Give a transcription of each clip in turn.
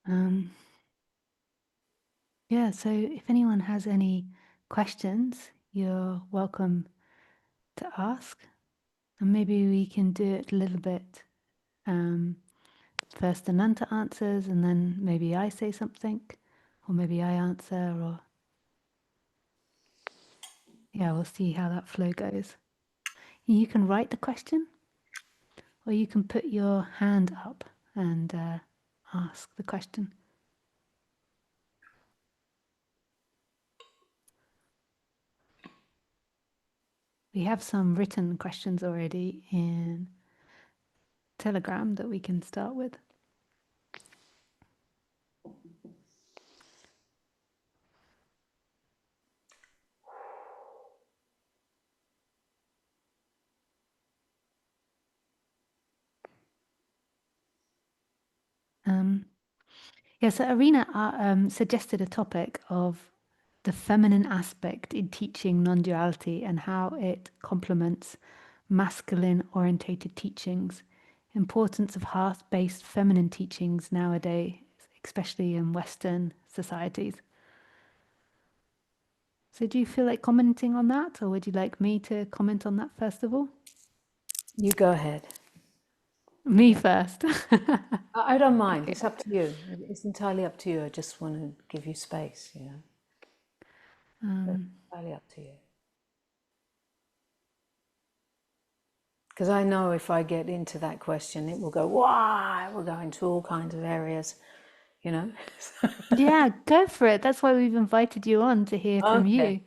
Um, yeah, so if anyone has any questions, you're welcome to ask. And maybe we can do it a little bit. First Ananta answers, and then maybe I say something, or maybe I answer, or yeah, we'll see how that flow goes. You can write the question, or you can put your hand up and ask the question. We have some written questions already in Telegram that we can start with. Yeah, so Arena suggested a topic of the feminine aspect in teaching non-duality and how it complements masculine-orientated teachings, importance of hearth-based feminine teachings nowadays, especially in Western societies. So do you feel like commenting on that, or would you like me to comment on that first of all? You go ahead. Me first. I don't mind. Okay. It's up to you. It's entirely up to you. I just want to give you space, you know. But it's entirely up to you. Because I know if I get into that question, it will go, why? We'll go into all kinds of areas, you know. Yeah, go for it. That's why we've invited you on to hear from Okay. you.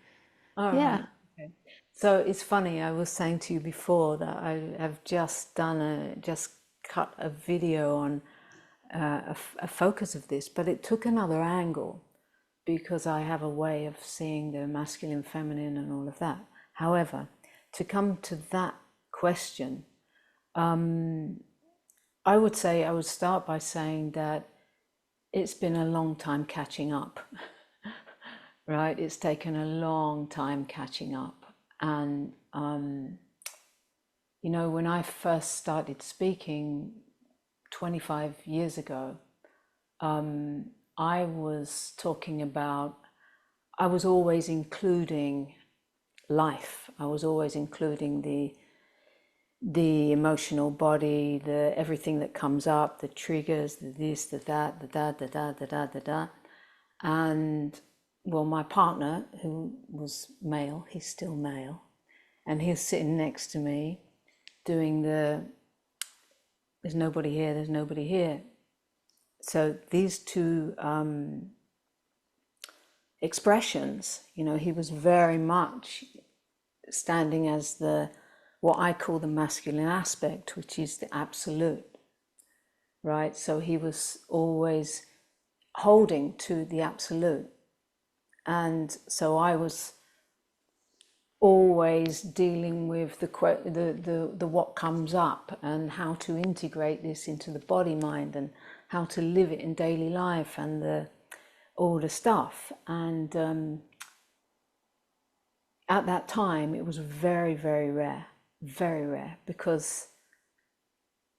All Yeah. right. Okay. So it's funny, I was saying to you before that I have just just cut a video on a focus of this, but it took another angle because I have a way of seeing the masculine, feminine, and all of that. However, to come to that question, I would say I would start by saying that it's been a long time catching up, right? It's taken a long time catching up. And, you know, when I first started speaking 25 years ago, I was talking about, I was always including life. I was always including the emotional body, the everything that comes up, the triggers, the this, the that, the da, the da, the da, the da. And well, my partner, who was male, he's still male, and he was sitting next to me doing the there's nobody here, there's nobody here. So these two expressions, you know, he was very much standing as the what I call the masculine aspect, which is the absolute, right? So he was always holding to the absolute. And so I was always dealing with the what comes up and how to integrate this into the body mind and how to live it in daily life and all the stuff. And at that time, it was very, very rare, because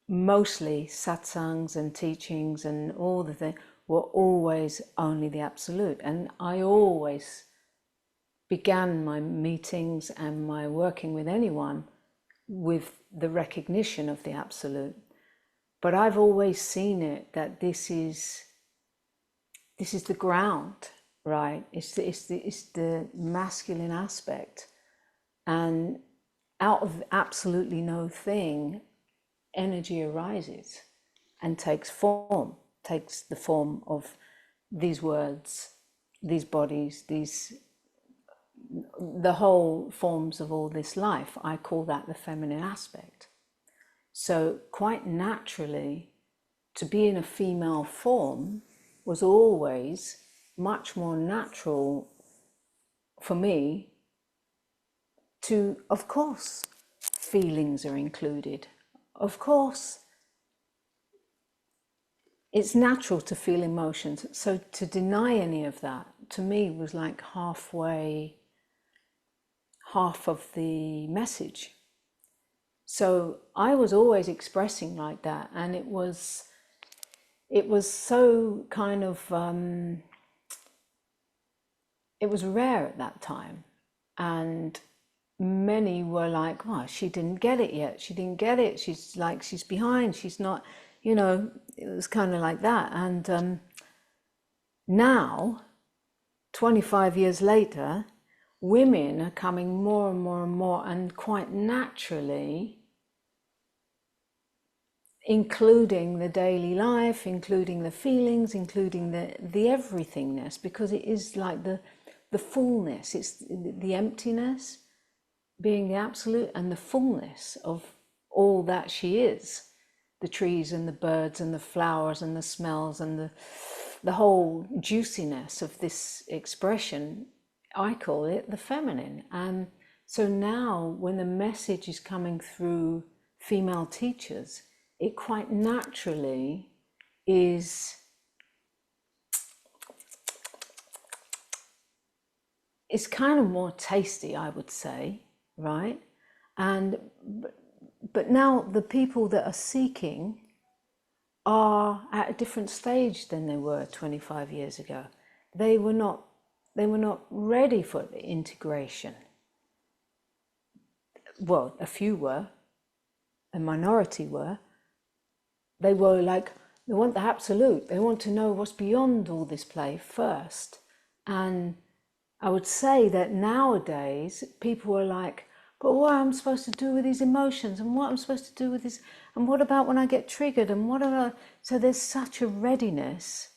mostly satsangs and teachings and all the things were always only the absolute. And I always began my meetings and my working with anyone with the recognition of the absolute. But I've always seen it that this is the ground, right? It's the masculine aspect, and out of absolutely no thing, energy arises and takes the form of these words, these bodies, the whole forms of all this life. I call that the feminine aspect. So quite naturally, to be in a female form was always much more natural for me to, of course, feelings are included. Of course, it's natural to feel emotions. So to deny any of that, to me, was like half of the message. So I was always expressing like that, and it was it was so kind of, it was rare at that time. And many were like, well, she didn't get it yet. She didn't get it. She's like, she's behind. She's not, it was kind of like that. And now, 25 years later, women are coming more and more and more, and quite naturally, including the daily life, including the feelings, including the everythingness, because it is like the fullness, it's the emptiness being the absolute, and the fullness of all that she is, the trees and the birds and the flowers and the smells and the whole juiciness of this expression. I call it the feminine. And so now when the message is coming through female teachers, it quite naturally is, it's kind of more tasty, I would say, right? And but now the people that are seeking are at a different stage than they were 25 years ago. They were not ready for the integration. Well, a few were, a minority were. They were like, they want the absolute. They want to know what's beyond all this play first. And I would say that nowadays people are like, but what am I supposed to do with these emotions, and what I'm supposed to do with this, and what about when I get triggered, and what about, so there's such a readiness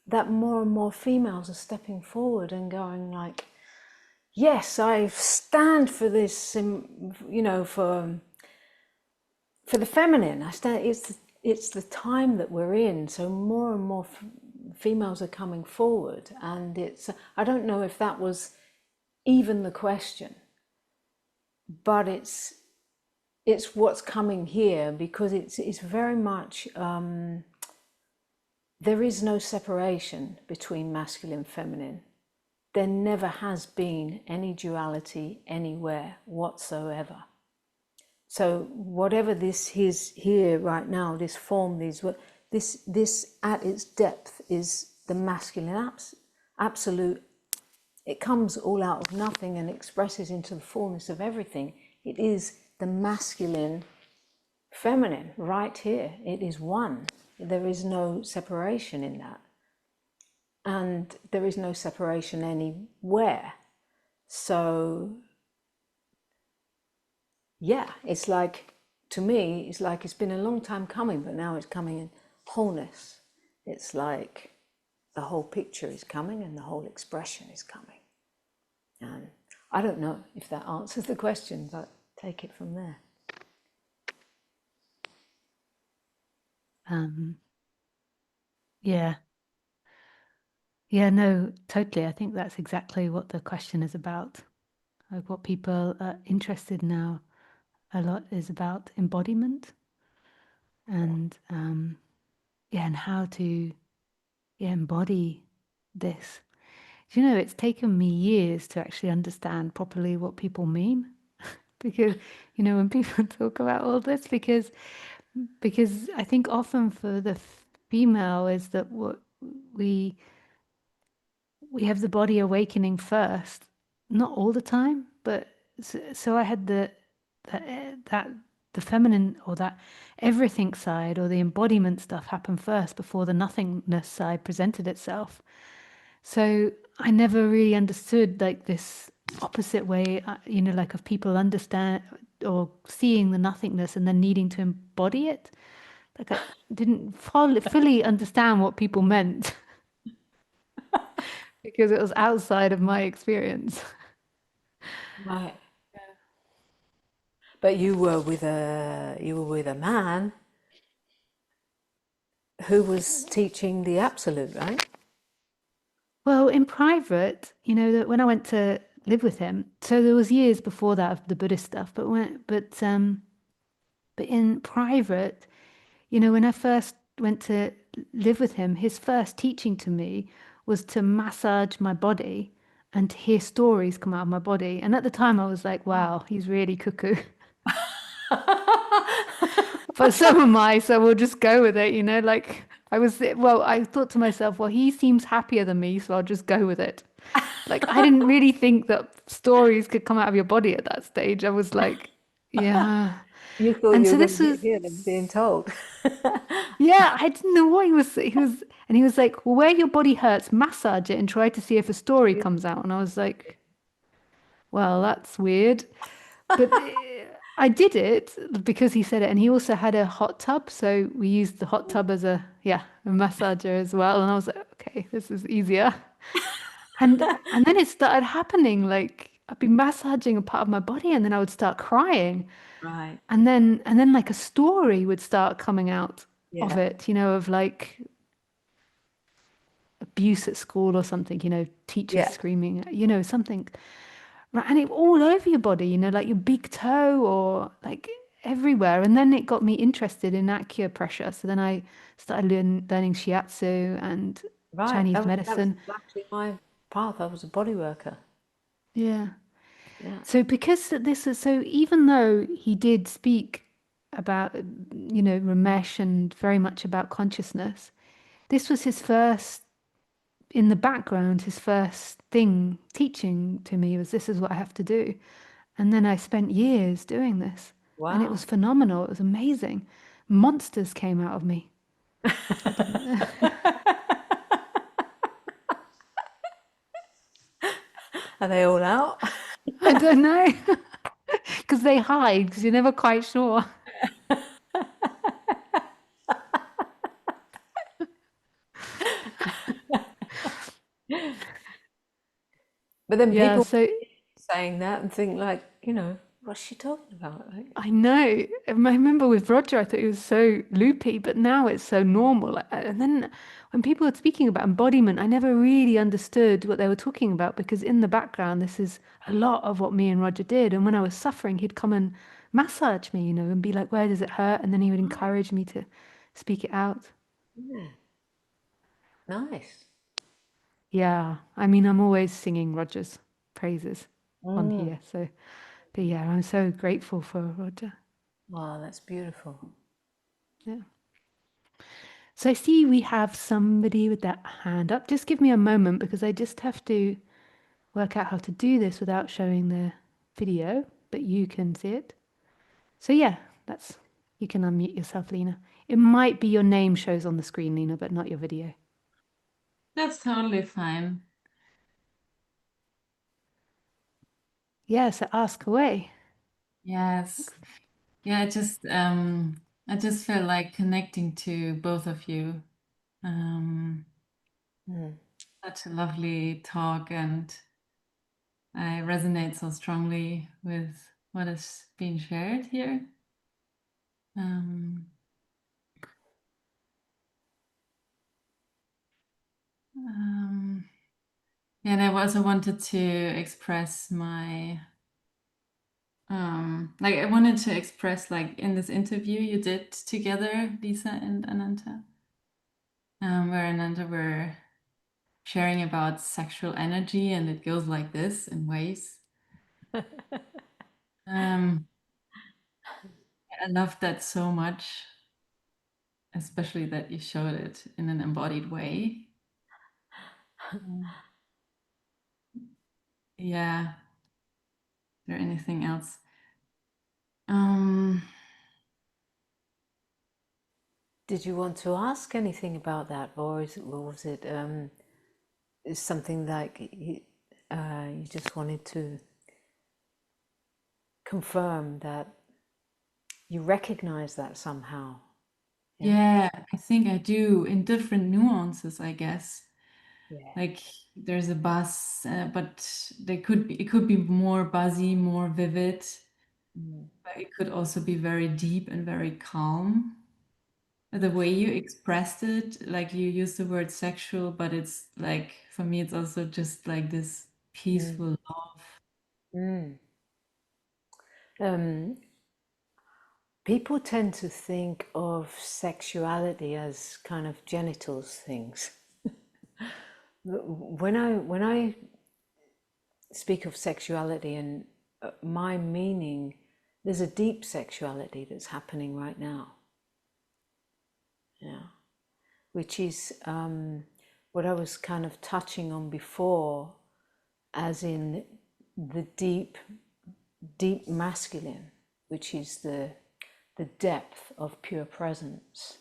that more and more females are stepping forward and going like, yes, I stand for this, for the feminine. I stand. It's the time that we're in. So more and more females are coming forward, and it's. I don't know if that was even the question, but it's what's coming here, because it's very much. There is no separation between masculine and feminine. There never has been any duality anywhere whatsoever. So whatever this is here right now, this form, this at its depth is the masculine absolute. It comes all out of nothing and expresses into the fullness of everything. It is the masculine feminine right here. It is one. There is no separation in that. And there is no separation anywhere. So yeah, it's like, to me, it's like it's been a long time coming, but now it's coming in wholeness. It's like the whole picture is coming and the whole expression is coming. And I don't know if that answers the question, but take it from there. Yeah. Yeah, no, totally. I think that's exactly what the question is about. Like what people are interested now a lot is about embodiment and and how to embody this. Do you know, it's taken me years to actually understand properly what people mean. Because, when people talk about all this, because I think often for the female is that what we have the body awakening first, not all the time, but so I had that the feminine or that everything side or the embodiment stuff happen first before the nothingness side presented itself. So I never really understood like this opposite way, like of people understand or seeing the nothingness and then needing to embody it. Like I didn't fully understand what people meant because it was outside of my experience. Right. But you were with a man who was teaching the absolute, right? Well, in private, that when I went to live with him, so there was years before that of the Buddhist stuff, but in private, when I first went to live with him, his first teaching to me was to massage my body and to hear stories come out of my body. And at the time, I was like, wow, he's really cuckoo. But so am I, so we'll just go with it, like I thought to myself, well, he seems happier than me, so I'll just go with it. Like, I didn't really think that stories could come out of your body at that stage. I was like, yeah. You thought And you so were going this to be was, here and being told. yeah, I didn't know what and he was like, well, where your body hurts, massage it and try to see if a story Yeah. comes out. And I was like, well, that's weird. But I did it because he said it. And he also had a hot tub. So we used the hot tub as a massager as well. And I was like, okay, this is easier. And then it started happening. Like I'd be massaging a part of my body and then I would start crying. Right. And then like a story would start coming out of Yeah. it, of like abuse at school or something, teachers Yeah. screaming, something. Right, and it all over your body, like your big toe or like everywhere. And then it got me interested in acupressure. So then I started learning shiatsu and Right. Chinese That was medicine. exactly my path. I was a body worker. Yeah. Yeah. So because this is so, even though he did speak about, Ramesh and very much about consciousness, this was his first in the background, his first thing teaching to me was this is what I have to do. And then I spent years doing this, and it was Wow. phenomenal. It was amazing. Monsters came out of me. I didn't, Are they all out? I don't know, because they hide, because you're never quite sure. But then Yeah, people so saying that and think like, what's she talking about? Like, I know. I remember with Roger, I thought he was so loopy, but now it's so normal. And then when people were speaking about embodiment, I never really understood what they were talking about because in the background, this is a lot of what me and Roger did. And when I was suffering, he'd come and massage me, and be like, where does it hurt? And then he would encourage me to speak it out. yeah, nice. Yeah. I mean, I'm always singing Roger's praises on Mm. here. So, but yeah, I'm so grateful for Roger. Wow, that's beautiful. Yeah. So I see we have somebody with that hand up. Just give me a moment because I just have to work out how to do this without showing the video, but you can see it. So yeah, that's you can unmute yourself, Lena. It might be your name shows on the screen, Lena, but not your video. That's totally fine. Yeah, so ask away. Yes. Yeah, I just felt like connecting to both of you. Um, Mm. Such a lovely talk, and I resonate so strongly with what is being shared here. Um, um, yeah, and I also wanted to express my like I wanted to express like in this interview you did together, Lisa and Ananta, where Ananta were sharing about sexual energy, and it goes like this in waves. Um, I love that so much, especially that you showed it in an embodied way. Um, yeah. Is there anything else? Um, Did you want to ask anything about that, or was it is something like you just wanted to confirm that you recognize that somehow? Yeah. yeah, I think I do in different nuances, I guess. Yeah. Like there's a buzz, but it could be more buzzy, more vivid, Mm. but it could also be very deep and very calm. The way you expressed it, like you used the word sexual, but it's like for me, it's also just like this Mm. peaceful love. Mm. Um, People tend to think of sexuality as kind of genitals things. When I speak of sexuality and my meaning, there's a deep sexuality that's happening right now. Yeah. which is what I was kind of touching on before, as in the deep masculine, which is the depth of pure presence.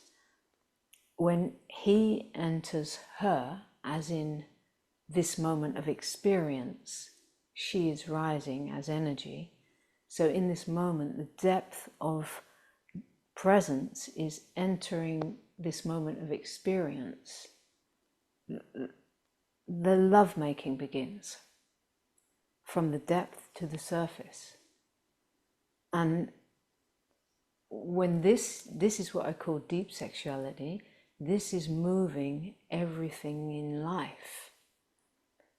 When he enters her, as in this moment of experience, she is rising as energy. So in this moment, the depth of presence is entering this moment of experience. The lovemaking begins from the depth to the surface. And when this is what I call deep sexuality, this is moving everything in life.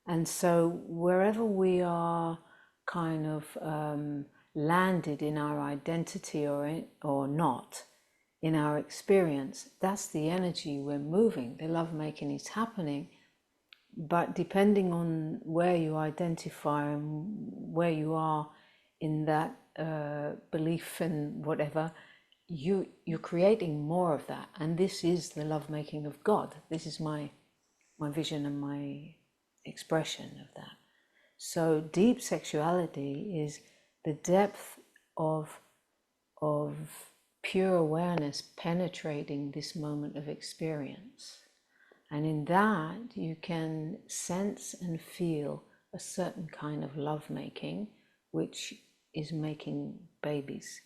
And so wherever we are kind of landed in our identity or not, in our experience, that's the energy we're moving. The lovemaking is happening. But depending on where you identify and where you are in that belief and whatever, you're creating more of that. And this is the lovemaking of God. This is my vision and my expression of that. So deep sexuality is the depth of pure awareness penetrating this moment of experience. And in that, you can sense and feel a certain kind of lovemaking, which is making babies,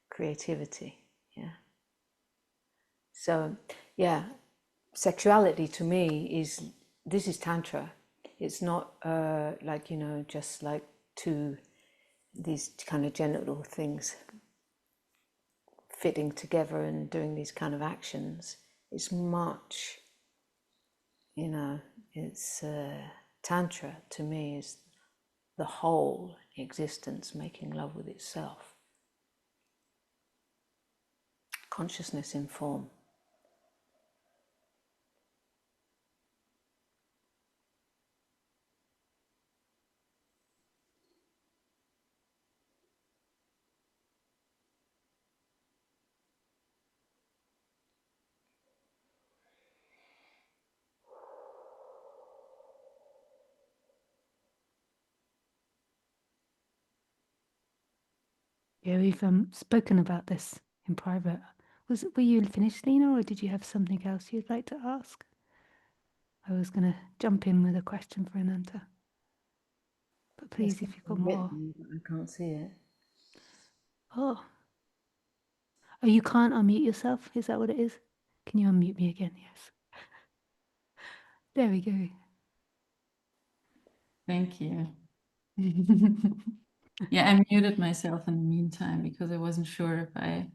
creativity. Yeah. So, yeah, sexuality to me this is Tantra. It's not like, just like these kind of genital things fitting together and doing these kind of actions. It's much, it's Tantra to me is the whole existence making love with itself. Consciousness in form. Yeah, we've spoken about this in private. Were you finished, Lena, or did you have something else you'd like to ask? I was going to jump in with a question for Ananta. But please, if you've got more. I can't see it. Oh, you can't unmute yourself? Is that what it is? Can you unmute me again? Yes. There we go. Thank you. Yeah, I muted myself in the meantime because I wasn't sure if I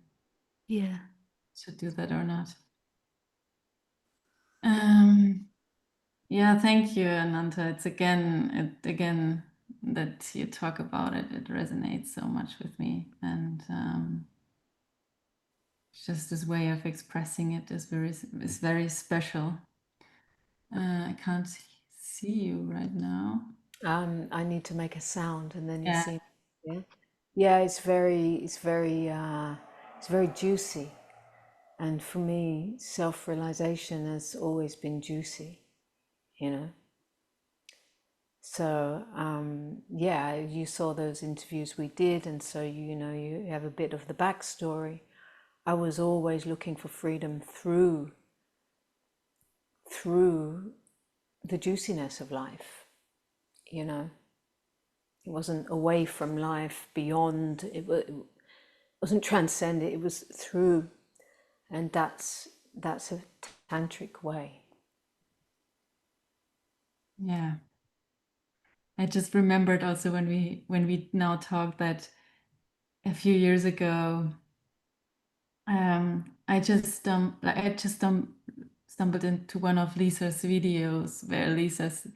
should do that or not. Yeah, thank you, Ananta. It's again that you talk about it. It resonates so much with me, and just this way of expressing it is very special. I can't see you right now. I need to make a sound, and then you Yeah. see. Yeah. It's very juicy, and for me, self-realization has always been juicy, So yeah, you saw those interviews we did, and so you have a bit of the backstory. I was always looking for freedom through the juiciness of life, It wasn't away from life, beyond. It wasn't transcendent. It was through, and that's a tantric way. Yeah. I just remembered also when we now talked that a few years ago, I just stumbled into one of Lisa's videos where Lisa's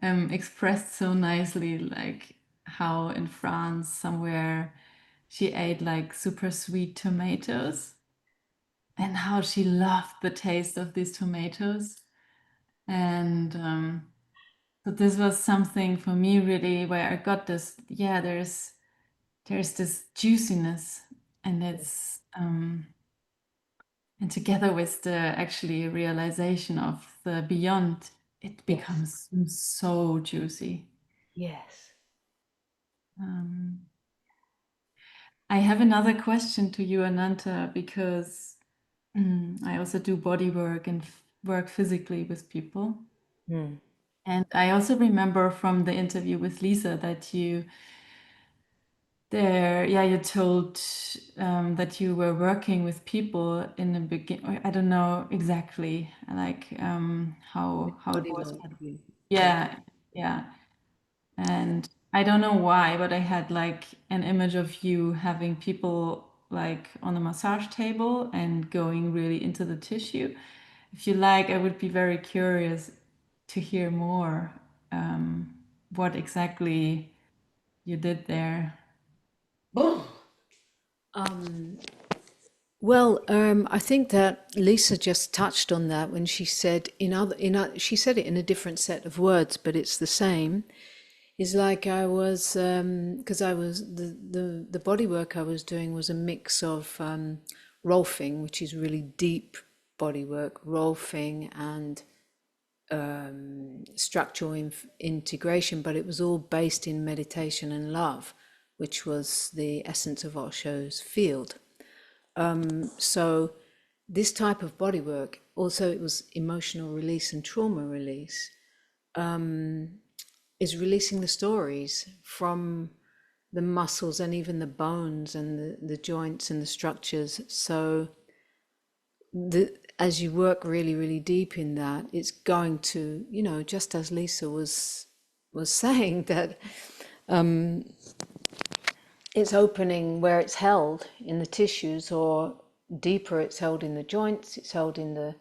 expressed so nicely like how in France somewhere she ate like super sweet tomatoes and how she loved the taste of these tomatoes. And so this was something for me really where I got this, there's this juiciness, and And together with the actually realization of the beyond, it becomes so juicy. Yes. I have another question to you, Ananta, because I also do body work and work physically with people. And I also remember from the interview with Lisa that you told that you were working with people in the beginning. I don't know exactly like how it was. Yeah, yeah. And I don't know why, but I had like an image of you having people like on a massage table and going really into the tissue. If you like, I would be very curious to hear more what exactly you did there. I think that Lisa just touched on that when she said she said it in a different set of words, but it's the same. Is like I was because I was the body work I was doing was a mix of rolfing, which is really deep body work, rolfing and structural integration, but it was all based in meditation and love, which was the essence of Osho's field. So this type of body work, also it was emotional release and trauma release, is releasing the stories from the muscles and even the bones and the joints and the structures. So as you work really, really deep in that, it's going to, just as Lisa was saying, that it's opening where it's held in the tissues, or deeper it's held in the joints, it's held in the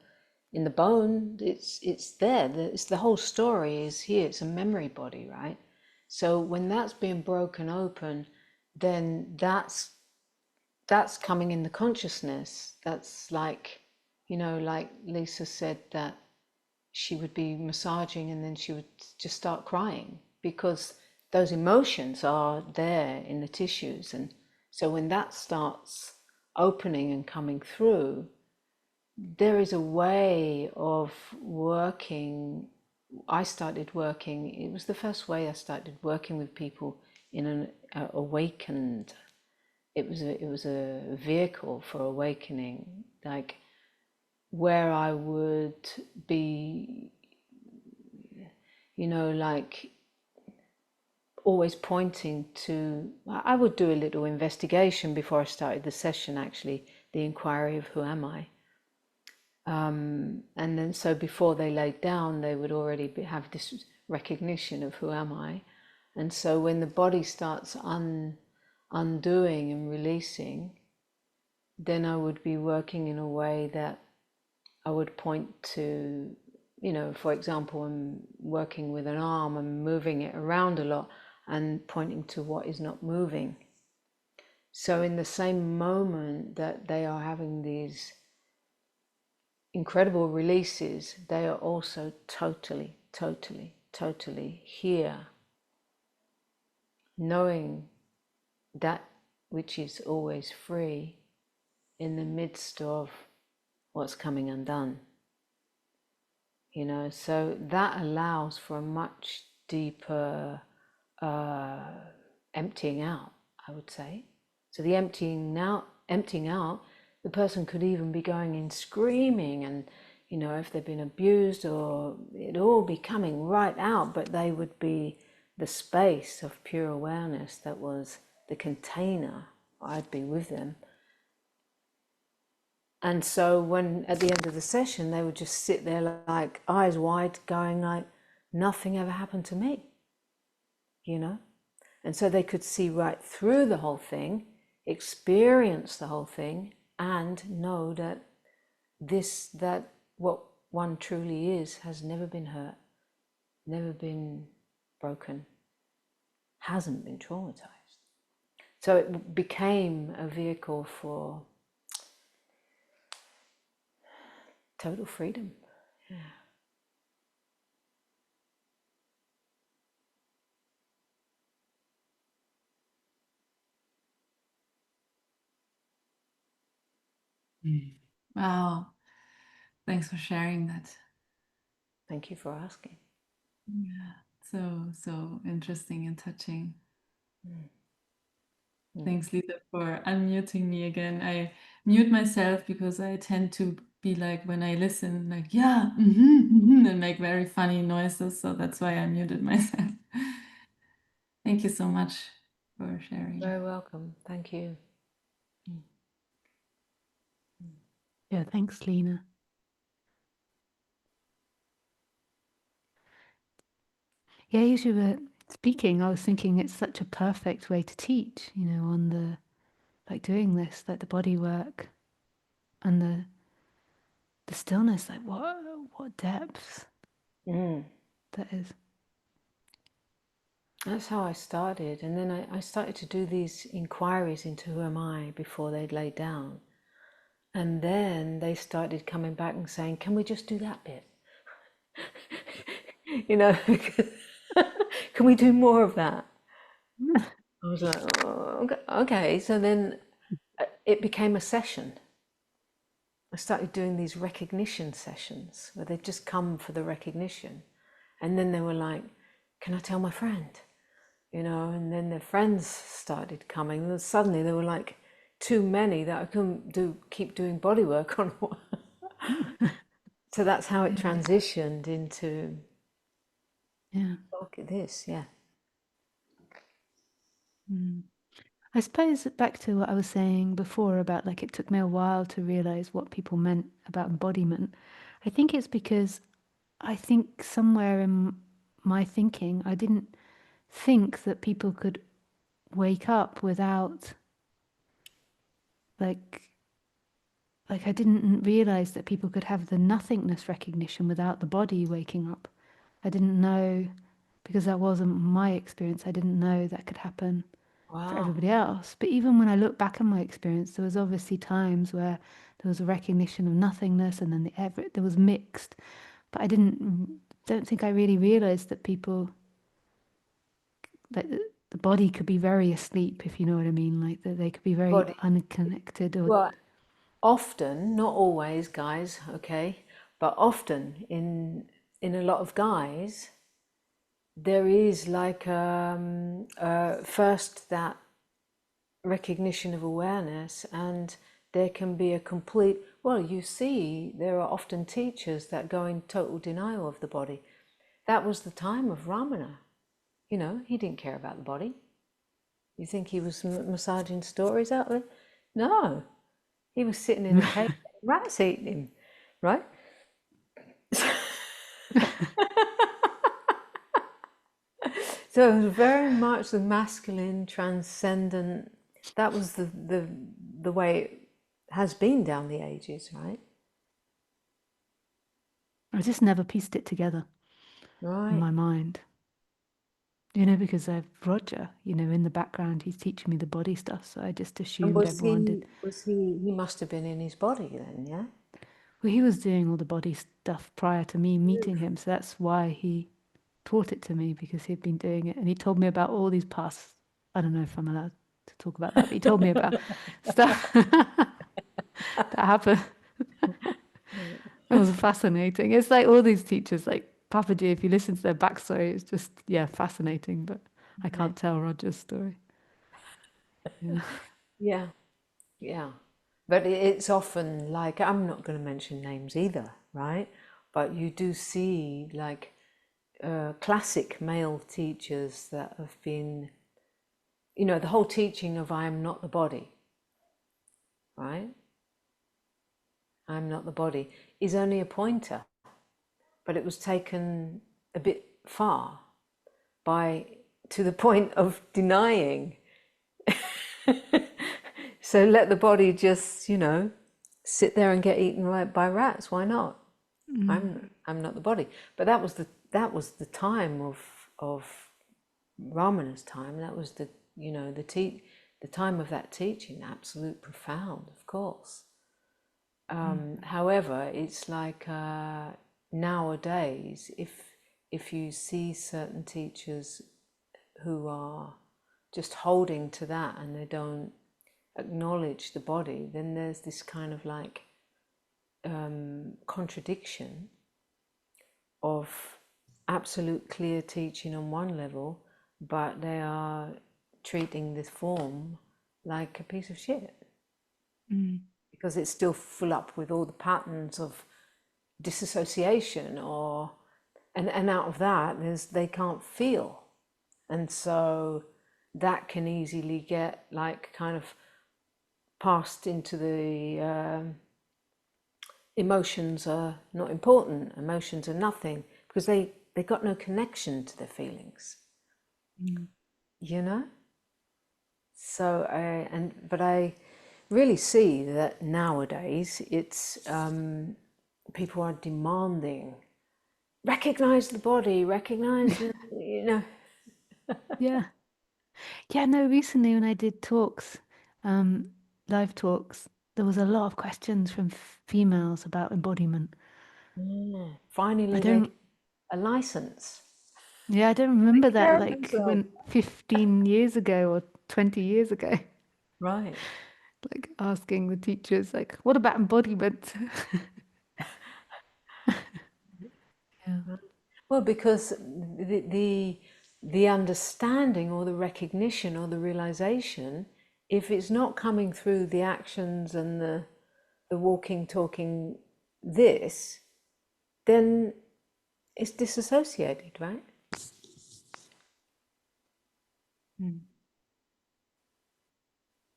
bone. It's there. It's the whole story is here. It's a memory body, right? So when that's being broken open, then that's coming in the consciousness. That's like, like Lisa said, that she would be massaging and then she would just start crying because those emotions are there in the tissues. And so when that starts opening and coming through, there is a way of working. I started working, it was the first way I started working with people in an awakened. It was a vehicle for awakening, like where I would be, like always pointing to. I would do a little investigation before I started the session, actually, the inquiry of who am I. And then so before they laid down, they would already have this recognition of who am I. And so when the body starts undoing and releasing, then I would be working in a way that I would point to, for example, I'm working with an arm, I'm moving it around a lot and pointing to what is not moving. So in the same moment that they are having these incredible releases, they are also totally, totally, totally here, knowing that which is always free in the midst of what's coming undone. So that allows for a much deeper emptying out, I would say. So the emptying out, the person could even be going in screaming, and if they've been abused, or it'd all be coming right out, but they would be the space of pure awareness that was the container. I'd be with them. And so when at the end of the session, they would just sit there like eyes wide, going like nothing ever happened to me, And so they could see right through the whole thing, experience the whole thing, and know that that what one truly is has never been hurt, never been broken, hasn't been traumatized. So it became a vehicle for total freedom. Yeah. Wow. Thanks for sharing that. Thank you for asking. Yeah. So interesting and touching. Mm. Thanks, Lisa, for unmuting me again. I mute myself because I tend to be like, when I listen, like, yeah, and make very funny noises. So that's why I muted myself. Thank you so much for sharing. Very welcome. Thank you. Yeah, thanks, Lena. Yeah, as you were speaking, I was thinking it's such a perfect way to teach, you know, on the, like doing this, like the body work and the stillness, like what depth that is. That's how I started. And then I started to do these inquiries into who am I before they'd lay down. And then they started coming back and saying, can we just do that bit? You know, can we do more of that? I was like, oh, okay. So then it became a session. I started doing these recognition sessions where they'd just come for the recognition. And then they were like, can I tell my friend? You know, and then their friends started coming. And suddenly there were like too many that I couldn't keep doing body work on. So that's how it transitioned into, Yeah. look at this, yeah. I suppose back to what I was saying before about like it took me a while to realize what people meant about embodiment. I think it's because I think somewhere in my thinking, I didn't think that people could wake up without like I didn't realize that people could have the nothingness recognition without the body waking up. I didn't know because that wasn't my experience. I didn't know that could happen for Wow. everybody else. But even when I look back on my experience, there was obviously times where there was a recognition of nothingness, and then there was mixed. But I don't think I really realized that people like the body could be very asleep, if you know what I mean. Like that they could be very Body. unconnected, or Well, often, not always, guys, okay, but often in a lot of guys, there is like first that recognition of awareness, and there can be a complete, well, you see there are often teachers that go in total denial of the body. That was the time of Ramana. You know, he didn't care about the body. You think he was massaging stories out there? No, he was sitting in a cave, rats eating him, right? So it was very much the masculine, transcendent. That was the way it has been down the ages, right? I just never pieced it together in Right. my mind. You know, because I've Roger, you know, in the background, he's teaching me the body stuff, so I just And assumed everyone did. he must have been in his body then, yeah? Well, he was doing all the body stuff prior to me meeting him, so that's why he taught it to me, because he'd been doing it, and he told me about all these past. I don't know if I'm allowed to talk about that, but he told me about stuff that happened. It was fascinating. It's like all these teachers, like Papaji, if you listen to their backstory, it's just, yeah, fascinating, but I Yeah. can't tell Roger's story. Yeah. Yeah, yeah. But it's often like, I'm not going to mention names either, right? But you do see like classic male teachers that have been, you know, the whole teaching of I am not the body, right? I'm not the body is only a pointer, but it was taken a bit far by to the point of denying. So let the body just, you know, sit there and get eaten by rats. Why not? I'm not the body. But that was the time of Ramana's time. That was the, you know, the time of that teaching. Absolute profound, of course. However, it's like nowadays, if you see certain teachers who are just holding to that and they don't acknowledge the body, then there's this kind of like contradiction of absolute clear teaching on one level, but they are treating this form like a piece of shit because it's still full up with all the patterns of disassociation and out of that they can't feel, and so that can easily get like kind of passed into the emotions are not important, emotions are nothing, because they got no connection to their feelings, you know. So but I really see that nowadays it's people are demanding, recognize the body, recognize the, you know. Yeah. Yeah, no, recently when I did talks, live talks, there was a lot of questions from females about embodiment. Finally I they get don't, a license. yeah, I don't remember that Care of like themselves. when 15 years ago or 20 years ago, Right. like asking the teachers, like, what about embodiment? Yeah. Well, because the understanding or the recognition or the realization, if it's not coming through the actions and the walking, talking, this, then it's disassociated, right?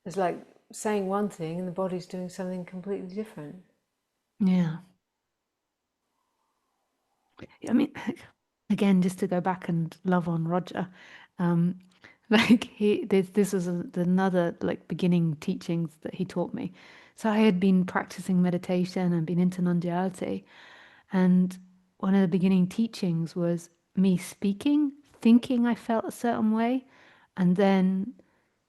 It's like saying one thing and the body's doing something completely different. Yeah. I mean, again, just to go back and love on Roger, um, like this was another like beginning teachings that he taught me. So I had been practicing meditation and been into non-duality, and one of the beginning teachings was me speaking, thinking I felt a certain way, and then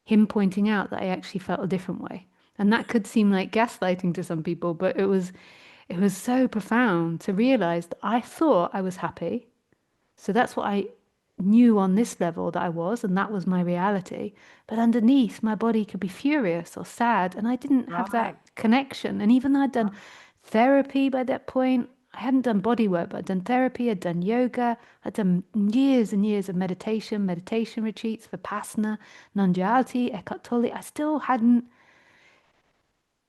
him pointing out that I actually felt a different way. And that could seem like gaslighting to some people, but it was so profound to realize that I thought I was happy. So that's what I knew on this level that I was, and that was my reality. But underneath, my body could be furious or sad, and I didn't have that Right. connection. And even though I'd done therapy by that point, I hadn't done body work, but I'd done therapy, I'd done yoga, I'd done years and years of meditation retreats, Vipassana, non-duality, Eckhart Tolle. I still hadn't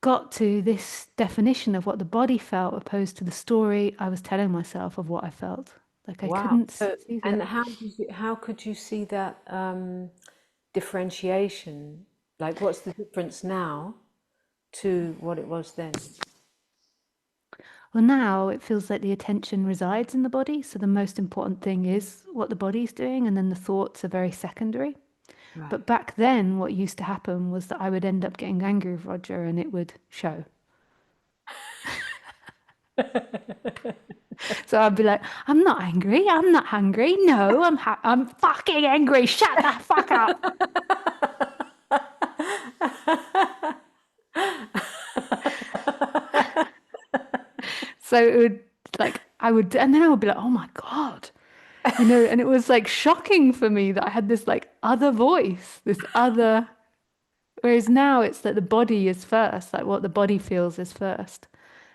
got to this definition of what the body felt opposed to the story I was telling myself of what I felt. Like I Wow. couldn't So, see and that. how could you see that differentiation? Like, what's the difference now to what it was then? Well, now it feels like the attention resides in the body. So the most important thing is what the body's doing, and then the thoughts are very secondary. Right. But back then, what used to happen was that I would end up getting angry with Roger and it would show. So I'd be like, I'm not angry. I'm not hungry. No, I'm fucking angry. Shut the fuck up. So it would like, and then I would be like, oh my God, and it was like shocking for me that I had this like other voice, this other, whereas now it's that the body is first, like what the body feels is first.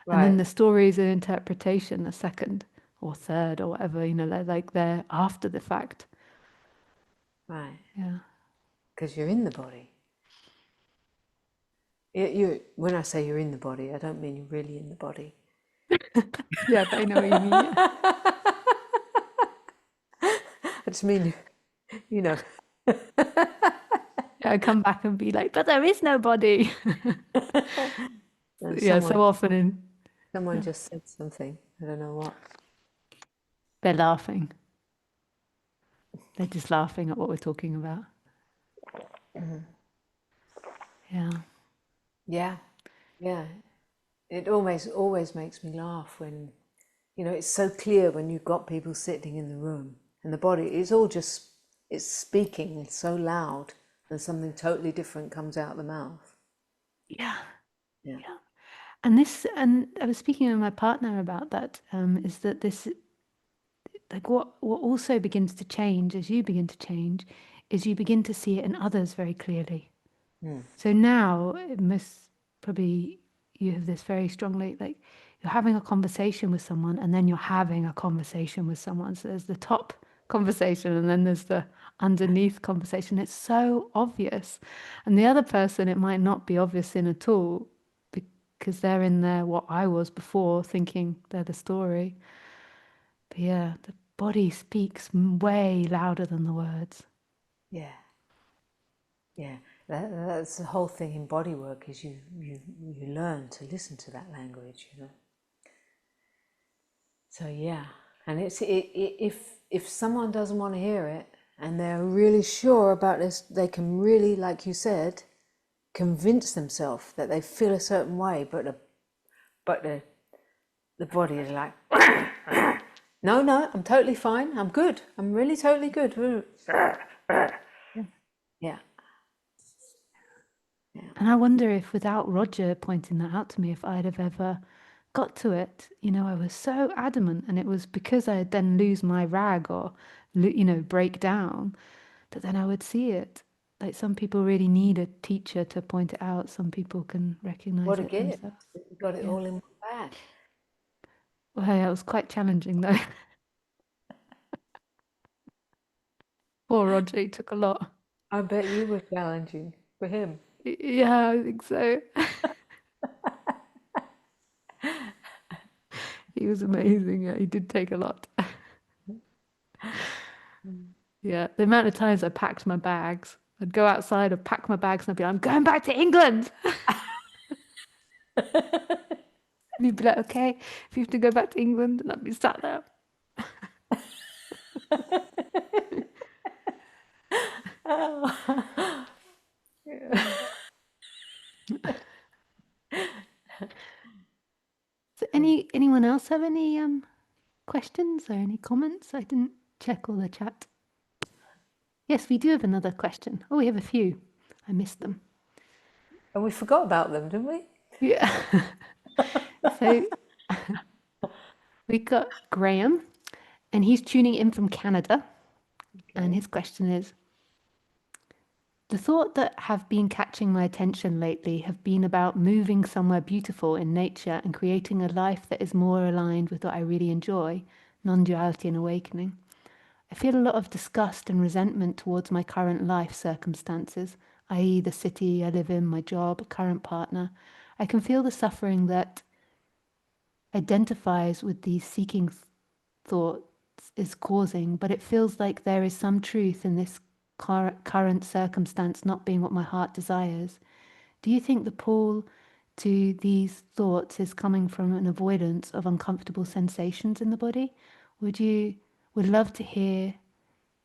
And then Right. the stories and interpretation are second or third or whatever, they're after the fact. Right. Yeah. Because you're in the body. When I say you're in the body, I don't mean you're really in the body. Yeah, but I know what you mean. Yeah. I just mean, you know. Yeah, I come back and be like, but there is no body. And Yeah, someone so often someone just said something. I don't know what. they're laughing. They're just laughing at what we're talking about. Yeah. Yeah. Yeah. It always makes me laugh when, it's so clear when you've got people sitting in the room and the body is all just, it's speaking, it's so loud, and something totally different comes out of the mouth. Yeah. Yeah. Yeah. And I was speaking with my partner about that, is that this, like what also begins to change as you begin to change is you begin to see it in others very clearly. So now it must probably, you have this very strongly, like you're having a conversation with someone, and then you're having a conversation with someone. So there's the top conversation, and then there's the underneath conversation. It's so obvious. And the other person, it might not be obvious in at all, because they're in there, what I was before, thinking they're the story. But yeah, the body speaks way louder than the words. Yeah. Yeah. That's the whole thing in bodywork, is you learn to listen to that language, you know. So yeah, and if someone doesn't want to hear it and they're really sure about this, they can really, like you said, convince themselves that they feel a certain way, but the body is like, no, I'm totally fine, I'm good, I'm really totally good. Yeah. And I wonder if, without Roger pointing that out to me, if I'd have ever got to it. You know, I was so adamant, and it was because I'd then lose my rag or, you know, break down, that then I would see it. Like, some people really need a teacher to point it out. Some people can recognize What a it gift! themselves. You got it Yeah. all in one bag. Well, yeah, it was quite challenging though. Poor Roger, he took a lot. I bet you were challenging for him. Yeah, I think so. He was amazing. Yeah, he did take a lot. Yeah, the amount of times I packed my bags, I'd go outside, I'd pack my bags, and I'd be like, I'm going back to England. And he'd be like, okay, if you have to go back to England, and I'd be sat there. So anyone else have any questions or any comments? I didn't check all the chat. Yes, we do have another question. Oh, we have a few. I missed them. And we forgot about them, didn't we? Yeah. So we got Graham, and he's tuning in from Canada. And his question is, the thought that have been catching my attention lately have been about moving somewhere beautiful in nature and creating a life that is more aligned with what I really enjoy, non-duality and awakening. I feel a lot of disgust and resentment towards my current life circumstances, i.e. the city I live in, my job, current partner. I can feel the suffering that identifies with these seeking thoughts is causing, but it feels like there is some truth in this current circumstance not being what my heart desires. Do you think the pull to these thoughts is coming from an avoidance of uncomfortable sensations in the body? Would love to hear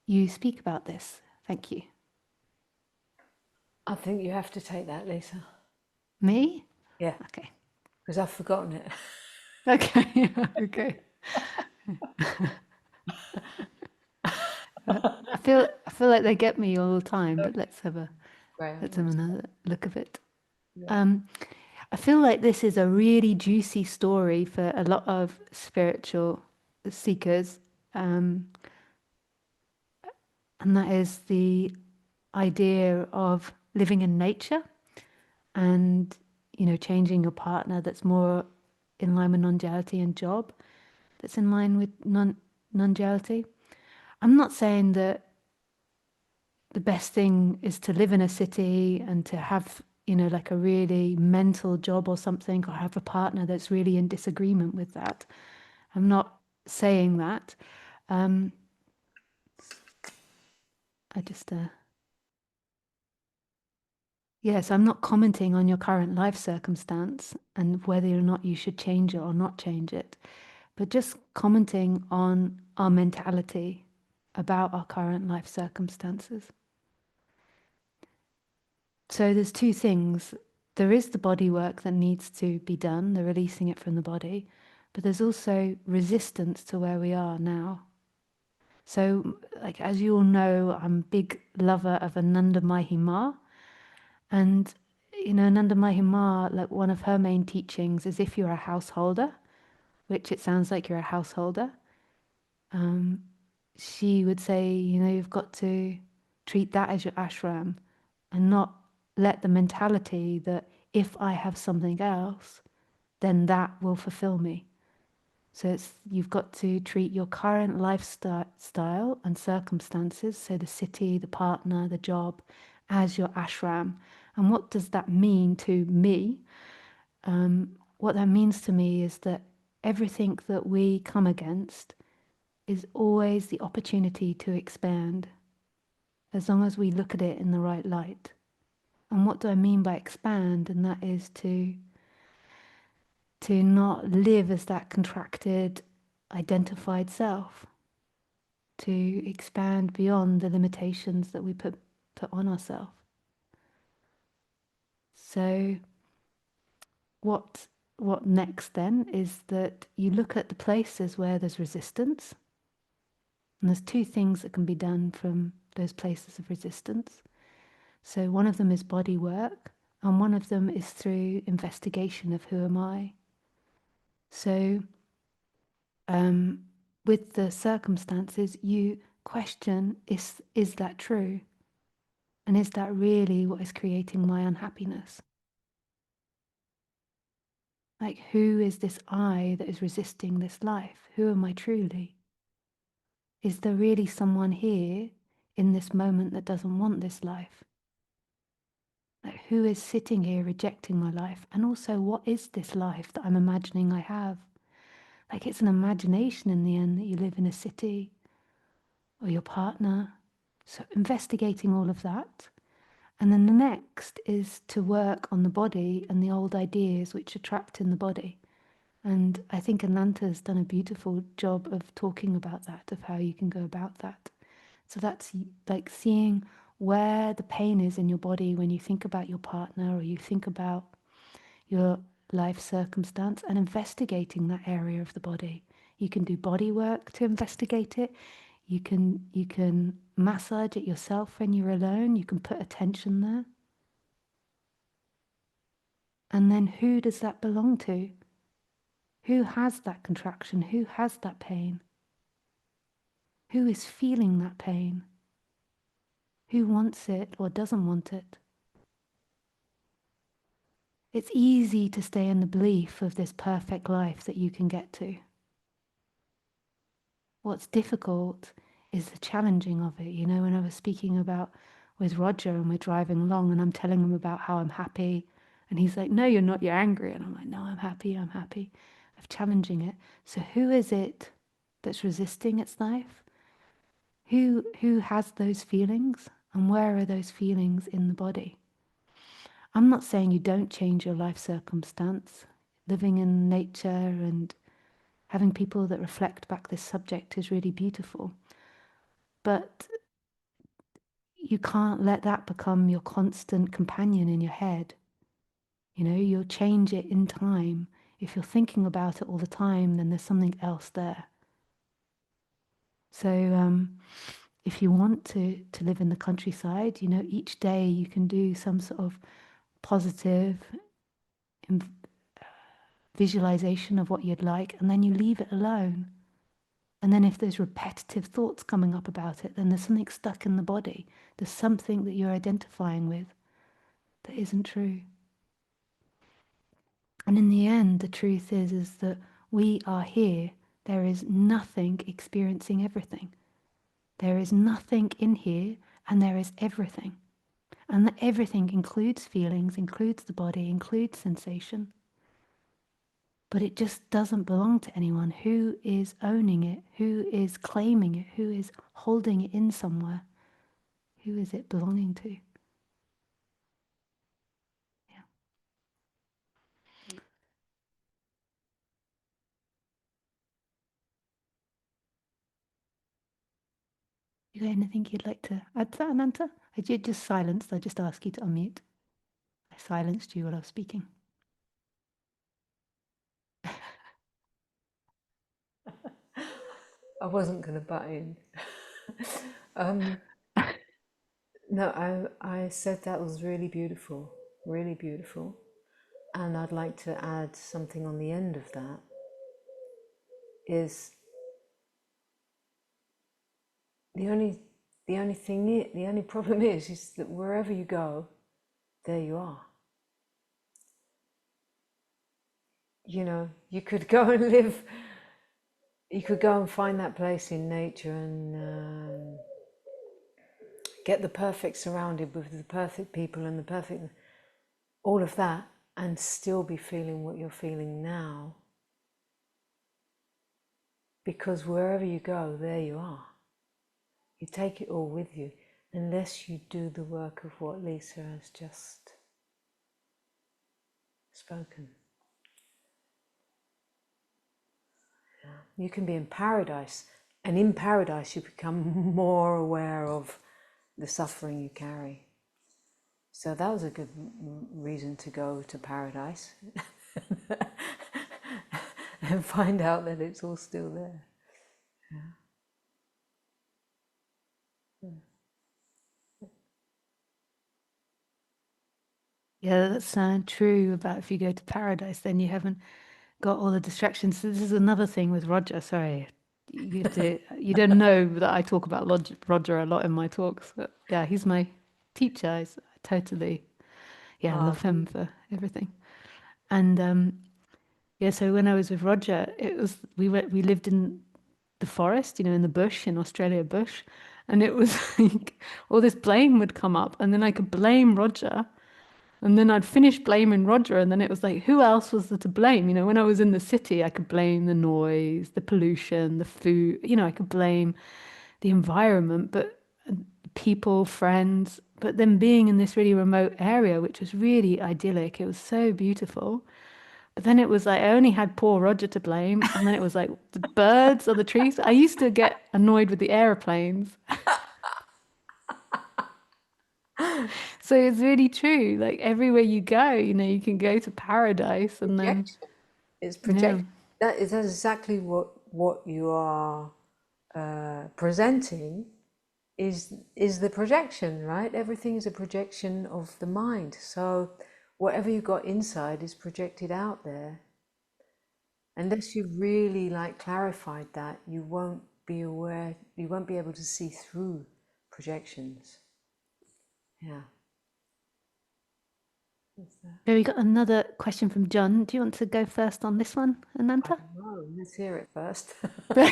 you speak about this. Thank you. I think you have to take that, Lisa. Me? Yeah, Okay. because I've forgotten it. Okay. Okay. I feel like they get me all the time, but let's have another look of it. I feel like this is a really juicy story for a lot of spiritual seekers, and that is the idea of living in nature and, you know, changing your partner that's more in line with non-duality, and job that's in line with non-duality. I'm not saying that the best thing is to live in a city and to have, you know, like a really mental job or something, or have a partner that's really in disagreement with that. I'm not saying that. I just, yes, I'm not commenting on your current life circumstance and whether or not you should change it or not change it, but just commenting on our mentality about our current life circumstances. So there's two things. There is the body work that needs to be done, the releasing it from the body, but there's also resistance to where we are now. So, like, as you all know, I'm a big lover of Ananda Mahima. And, you know, Ananda Mahima, like, one of her main teachings is if you're a householder, which it sounds like you're a householder, she would say, you know, you've got to treat that as your ashram and not let the mentality that if I have something else, then that will fulfill me. So you've got to treat your current lifestyle and circumstances, so the city, the partner, the job, as your ashram. And what does that mean to me? What that means to me is that everything that we come against is always the opportunity to expand, as long as we look at it in the right light. And what do I mean by expand? And that is to not live as that contracted, identified self, to expand beyond the limitations that we put on ourselves. So what next then is that you look at the places where there's resistance, and there's two things that can be done from those places of resistance. So one of them is body work, and one of them is through investigation of who am I. So with the circumstances, you question, is that true? And is that really what is creating my unhappiness? Like, who is this I that is resisting this life? Who am I truly? Is there really someone here in this moment that doesn't want this life? Like, who is sitting here rejecting my life? And also, what is this life that I'm imagining I have? Like, it's an imagination in the end that you live in a city or your partner. So investigating all of that. And then the next is to work on the body and the old ideas which are trapped in the body. And I think Ananta has done a beautiful job of talking about that, of how you can go about that. So that's like seeing where the pain is in your body when you think about your partner or you think about your life circumstance, and investigating that area of the body. You can do body work to investigate it. You can massage it yourself when you're alone. You can put attention there. And then who does that belong to? Who has that contraction? Who has that pain? Who is feeling that pain? Who wants it or doesn't want it? It's easy to stay in the belief of this perfect life that you can get to. What's difficult is the challenging of it. You know, when I was speaking about with Roger and we're driving along and I'm telling him about how I'm happy, and he's like, no, you're not, you're angry. And I'm like, no, I'm happy. Of challenging it. So who is it that's resisting its life? Who has those feelings, and where are those feelings in the body? I'm not saying you don't change your life circumstance. Living in nature and having people that reflect back this subject is really beautiful. But you can't let that become your constant companion in your head. You know, you'll change it in time. If you're thinking about it all the time, then there's something else there. So if you want to live in the countryside, you know, each day you can do some sort of positive visualization of what you'd like, and then you leave it alone. And then if there's repetitive thoughts coming up about it, then there's something stuck in the body. There's something that you're identifying with that isn't true. And in the end, the truth is that we are here. There is nothing experiencing everything. There is nothing in here, and there is everything. And that everything includes feelings, includes the body, includes sensation. But it just doesn't belong to anyone. Who is owning it? Who is claiming it? Who is holding it in somewhere? Who is it belonging to? Yeah. You got anything you'd like to add to that, Ananta? I did just silenced. I just asked you to unmute. I silenced you while I was speaking. I wasn't going to butt in. No, I said that was really beautiful, really beautiful. And I'd like to add something on the end of that, is the only problem is that wherever you go, there you are. you know, you could go and live, you could go and find that place in nature and get the perfect surrounded with the perfect people and the perfect, all of that, and still be feeling what you're feeling now. Because wherever you go, there you are. You take it all with you, unless you do the work of what Lisa has just spoken. You can be in paradise, and in paradise you become more aware of the suffering you carry. So that was a good reason to go to paradise and find out that it's all still there. Yeah, that's true about if you go to paradise, then you haven't got all the distractions. So this is another thing with Roger. Sorry, you don't know that I talk about Roger a lot in my talks. But yeah, he's my teacher. I totally, yeah, I love him for everything. And yeah, so when I was with Roger, it was we lived in the forest, in the bush in Australia bush, and it was like all this blame would come up, and then I could blame Roger. And then I'd finish blaming Roger, and then it was like, who else was there to blame? When I was in the city, I could blame the noise, the pollution, the food, I could blame the environment, but people, friends. But then being in this really remote area, which was really idyllic, it was so beautiful. But then it was like, I only had poor Roger to blame. And then it was like the birds or the trees. I used to get annoyed with the airplanes. So it's really true. Like everywhere you go, you can go to paradise and then, Projection. It's yeah. projection. That is exactly what you are presenting is the projection, right? Everything is a projection of the mind. So whatever you got inside is projected out there. Unless you really clarified that, you won't be aware, you won't be able to see through projections. Yeah. So we got another question from John. Do you want to go first on this one, Ananta? Oh, let's hear it first.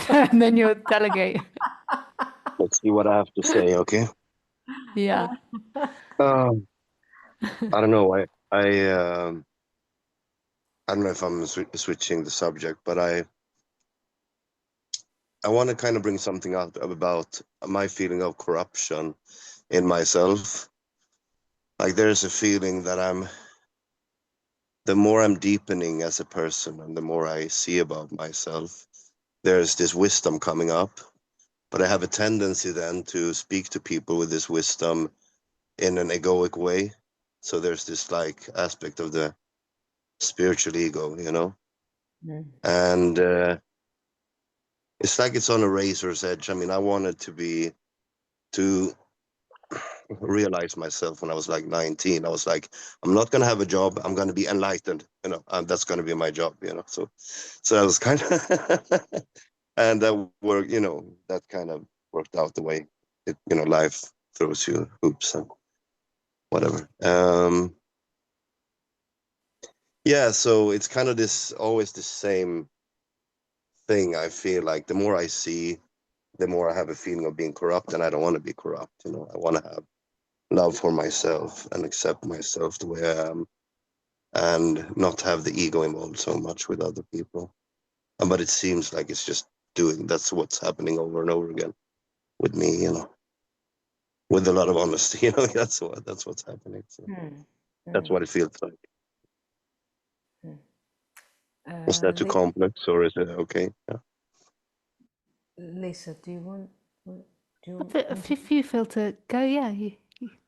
And then you'll delegate. Let's see what I have to say, okay? Yeah. Um, I don't know. I don't know if I'm switching the subject, but I want to kind of bring something up about my feeling of corruption in myself. Like there's a feeling that the more I'm deepening as a person and the more I see about myself, there's this wisdom coming up. But I have a tendency then to speak to people with this wisdom in an egoic way. So there's this aspect of the spiritual ego, and it's like it's on a razor's edge. I mean, I wanted to realize myself when I was like 19. I was like, I'm not gonna have a job. I'm gonna be enlightened, and that's gonna be my job, So I was kind of, and that worked, that kind of worked out the way it, life throws you hoops and whatever. Yeah, so it's kind of always the same thing. I feel like the more I see, the more I have a feeling of being corrupt, and I don't want to be corrupt. I want to have love for myself and accept myself the way I am, and not have the ego involved so much with other people. But it seems like it's just that's what's happening over and over again with me, with a lot of honesty. That's what's happening. So that's what it feels like. Was that too complex, or is it okay? Yeah. Lisa, do you want? If you feel to go, yeah.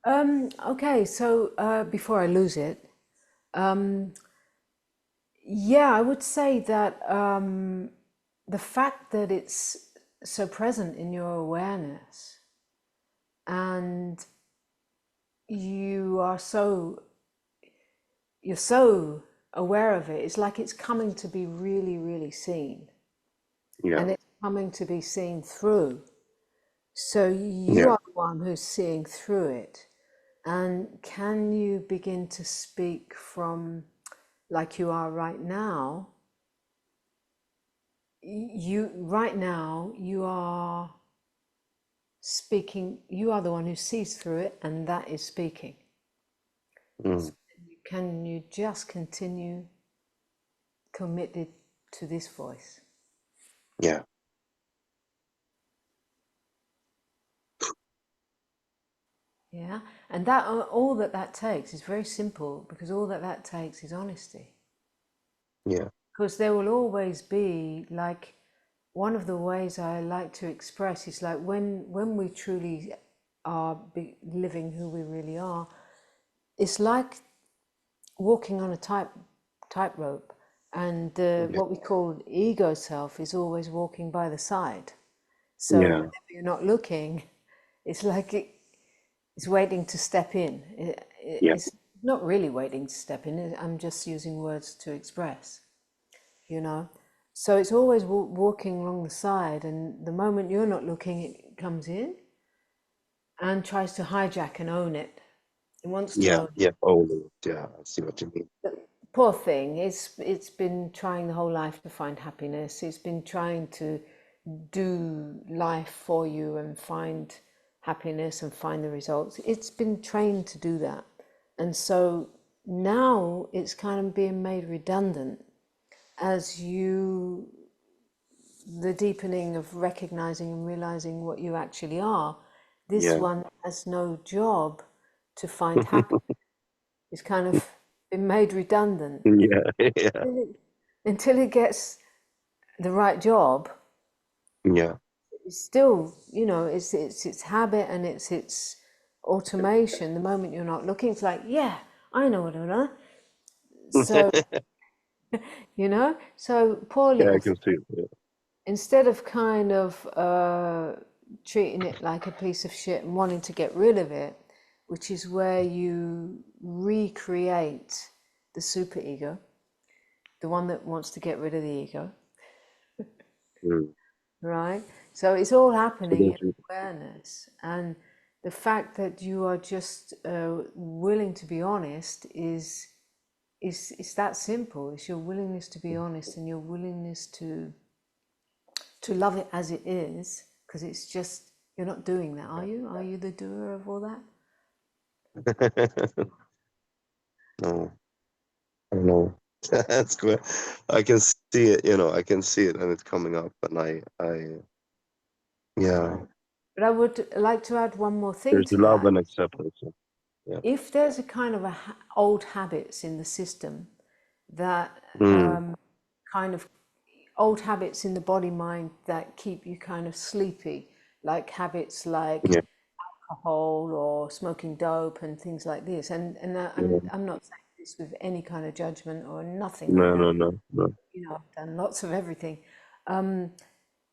Okay, so before I lose it, yeah, I would say that the fact that it's so present in your awareness and you're so aware of it, it's like it's coming to be really, really seen. Yeah. And it's coming to be seen through. So you Yeah. are the one who's seeing through it. And can you begin to speak from like you are right now, you right now, you are speaking, you are the one who sees through it, and that is speaking. Mm. Can you just continue committed to this voice? Yeah. Yeah, and that all that takes is very simple, because all that takes is honesty. Yeah. Because there will always be, like, one of the ways I like to express is like when we truly are living who we really are, it's like walking on a tightrope, and what we call ego self is always walking by the side. So Yeah. whenever you're not looking, it's like it's waiting to step in. Yeah. It's not really waiting to step in. I'm just using words to express, you know. So it's always walking along the side, and the moment you're not looking, it comes in and tries to hijack and own it. It wants to Yeah. own. Yeah. Oh, yeah. I see what you mean. Poor thing. It's been trying the whole life to find happiness. It's been trying to do life for you and find happiness and find the results. It's been trained to do that, and so now it's kind of being made redundant as the deepening of recognizing and realizing what you actually are. This Yeah. one has no job to find happiness. It's kind of been made redundant Yeah. Yeah. until it gets the right job. Yeah. It's still, it's habit, and it's automation. The moment you're not looking, it's like, yeah, I know what I know. So, so poor Yeah, I little, can see it. Yeah. instead of kind of treating it like a piece of shit and wanting to get rid of it, which is where you recreate the superego, the one that wants to get rid of the ego, Mm. right? So it's all So happening in there's, awareness, and the fact that you are just willing to be honest is that simple. It's your willingness to be honest, and your willingness to love it as it is, because it's just, you're not doing that, are you? Are you the doer of all that? no, I don't know. That's good. I can see it, I can see it, and it's coming up, and yeah, But I would like to add one more thing there's to love that. and acceptance. Yeah. If there's a kind of old habits in the system that Mm. kind of old habits in the body mind that keep you kind of sleepy, like habits like Yeah. alcohol or smoking dope and things like this. And Yeah. I'm not saying this with any kind of judgment or nothing like No, that. no, no, no. I've done lots of everything.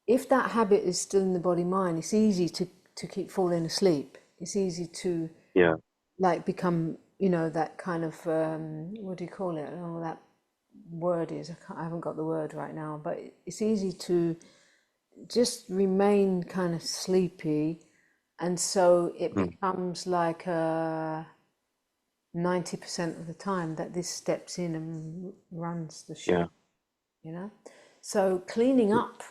If that habit is still in the body mind, it's easy to keep falling asleep. It's easy to Yeah. like become, that kind of what do you call it? Oh, that word is, I haven't got the word right now, but it's easy to just remain kind of sleepy, and so it Mm. becomes like 90% of the time that this steps in and runs the Yeah. show, you know. So cleaning up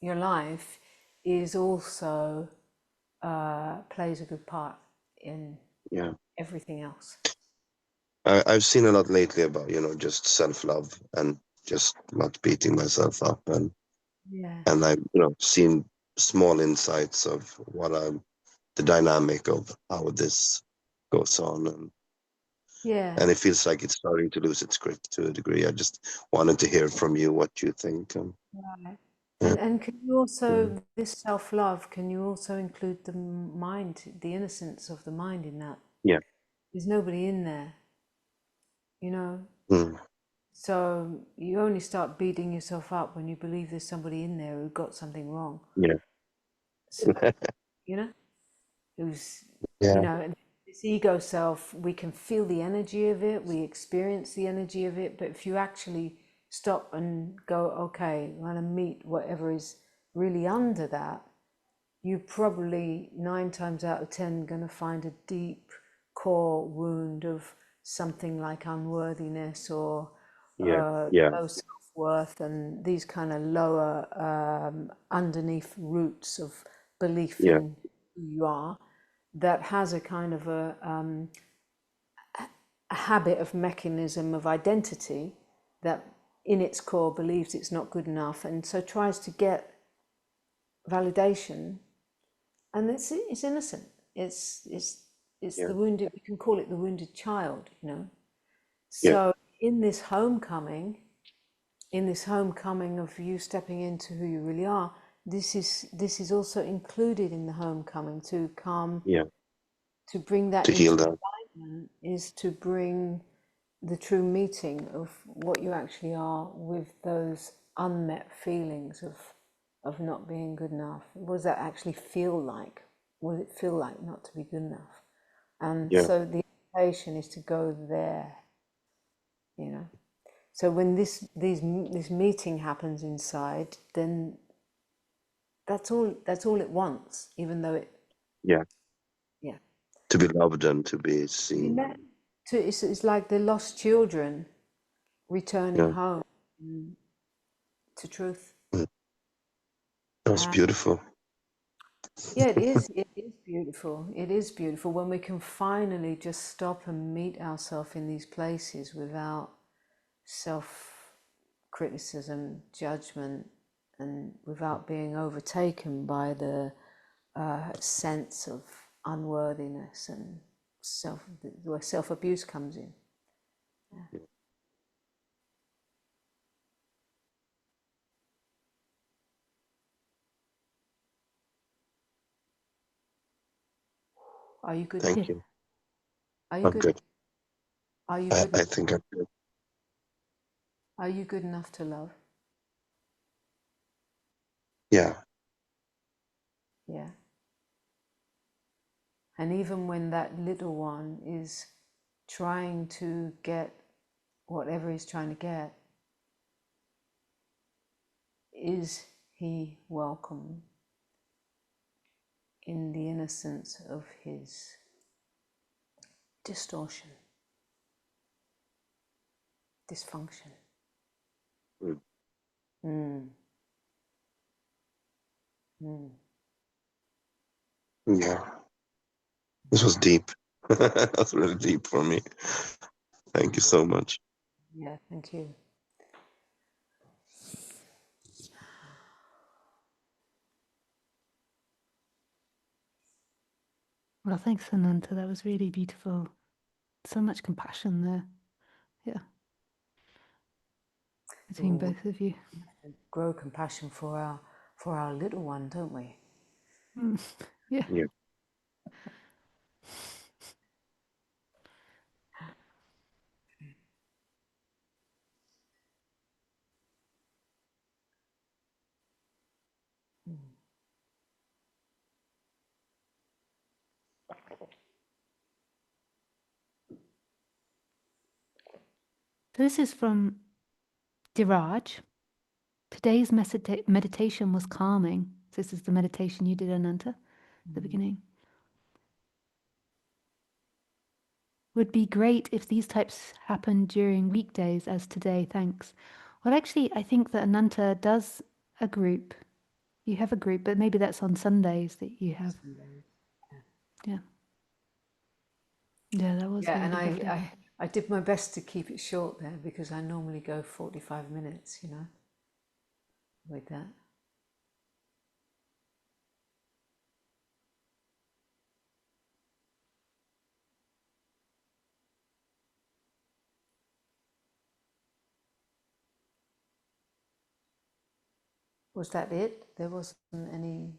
your life is also plays a good part in Yeah. everything else. I've seen a lot lately about, just self-love and just not beating myself up, Yeah. and I've, seen small insights of the dynamic of how this goes on, Yeah. and it feels like it's starting to lose its grip to a degree. I just wanted to hear from you what you think. Right. Yeah. And can you also, this self-love, can you also include the mind, the innocence of the mind in that? Yeah. There's nobody in there, you know. Mm. So you only start beating yourself up when you believe there's somebody in there who got something wrong. Yeah. So, you know, who's, Yeah. and this ego self, we can feel the energy of it, we experience the energy of it, but if you actually stop and go, okay, I'm going to meet whatever is really under that, you're probably 9 times out of 10 going to find a deep core wound of something like unworthiness or Yeah. Yeah. low self-worth and these kind of lower underneath roots of belief Yeah. in who you are, that has a kind of a habit of mechanism of identity that in its core believes it's not good enough, and so tries to get validation, and it's innocent. It's Yeah. the wounded, we can call it the wounded child, you know. Yeah. So in this homecoming of you stepping into who you really are, this is also included in the homecoming. To come, Yeah. to bring that To heal into that. alignment is to bring the true meeting of what you actually are with those unmet feelings of not being good enough. What does that actually feel like? What does it feel like not to be good enough? And Yeah. so the invitation is to go there, you know. So when this meeting happens inside, then that's all it wants, even though it, Yeah. yeah, To be loved and to be to be seen. met. It's like the lost children returning Yeah. home to truth. That's And beautiful. yeah, it is. It is beautiful. It is beautiful when we can finally just stop and meet ourselves in these places without self-criticism, judgment, and without being overtaken by the sense of unworthiness and where self-abuse comes in. Yeah. Are you good? Thank you. Are you I'm good? good. Are you good? I think I'm good. Are you good enough to love? Yeah. Yeah. And even when that little one is trying to get whatever he's trying to get, is he welcome in the innocence of his distortion, dysfunction? Mm. Mm. Mm. Yeah. This was deep. That's really deep for me. Thank you so much. Yeah, thank you. Well, thanks, Ananta. That was really beautiful. So much compassion there. Yeah. Between Well, both of you. grow compassion for our little one, don't we? Yeah. Yeah. So this is from Diraj. Today's meditation was calming. So this is the meditation you did, Ananta, at the beginning. Would be great if these types happened during weekdays as today, thanks. Well, actually, I think that Ananta does a group. You have a group, but maybe that's on Sundays that you have. Yeah. Yeah, that was Yeah, really and lovely. I did my best to keep it short there because I normally go 45 minutes, you know, with that. Was that it? There wasn't any.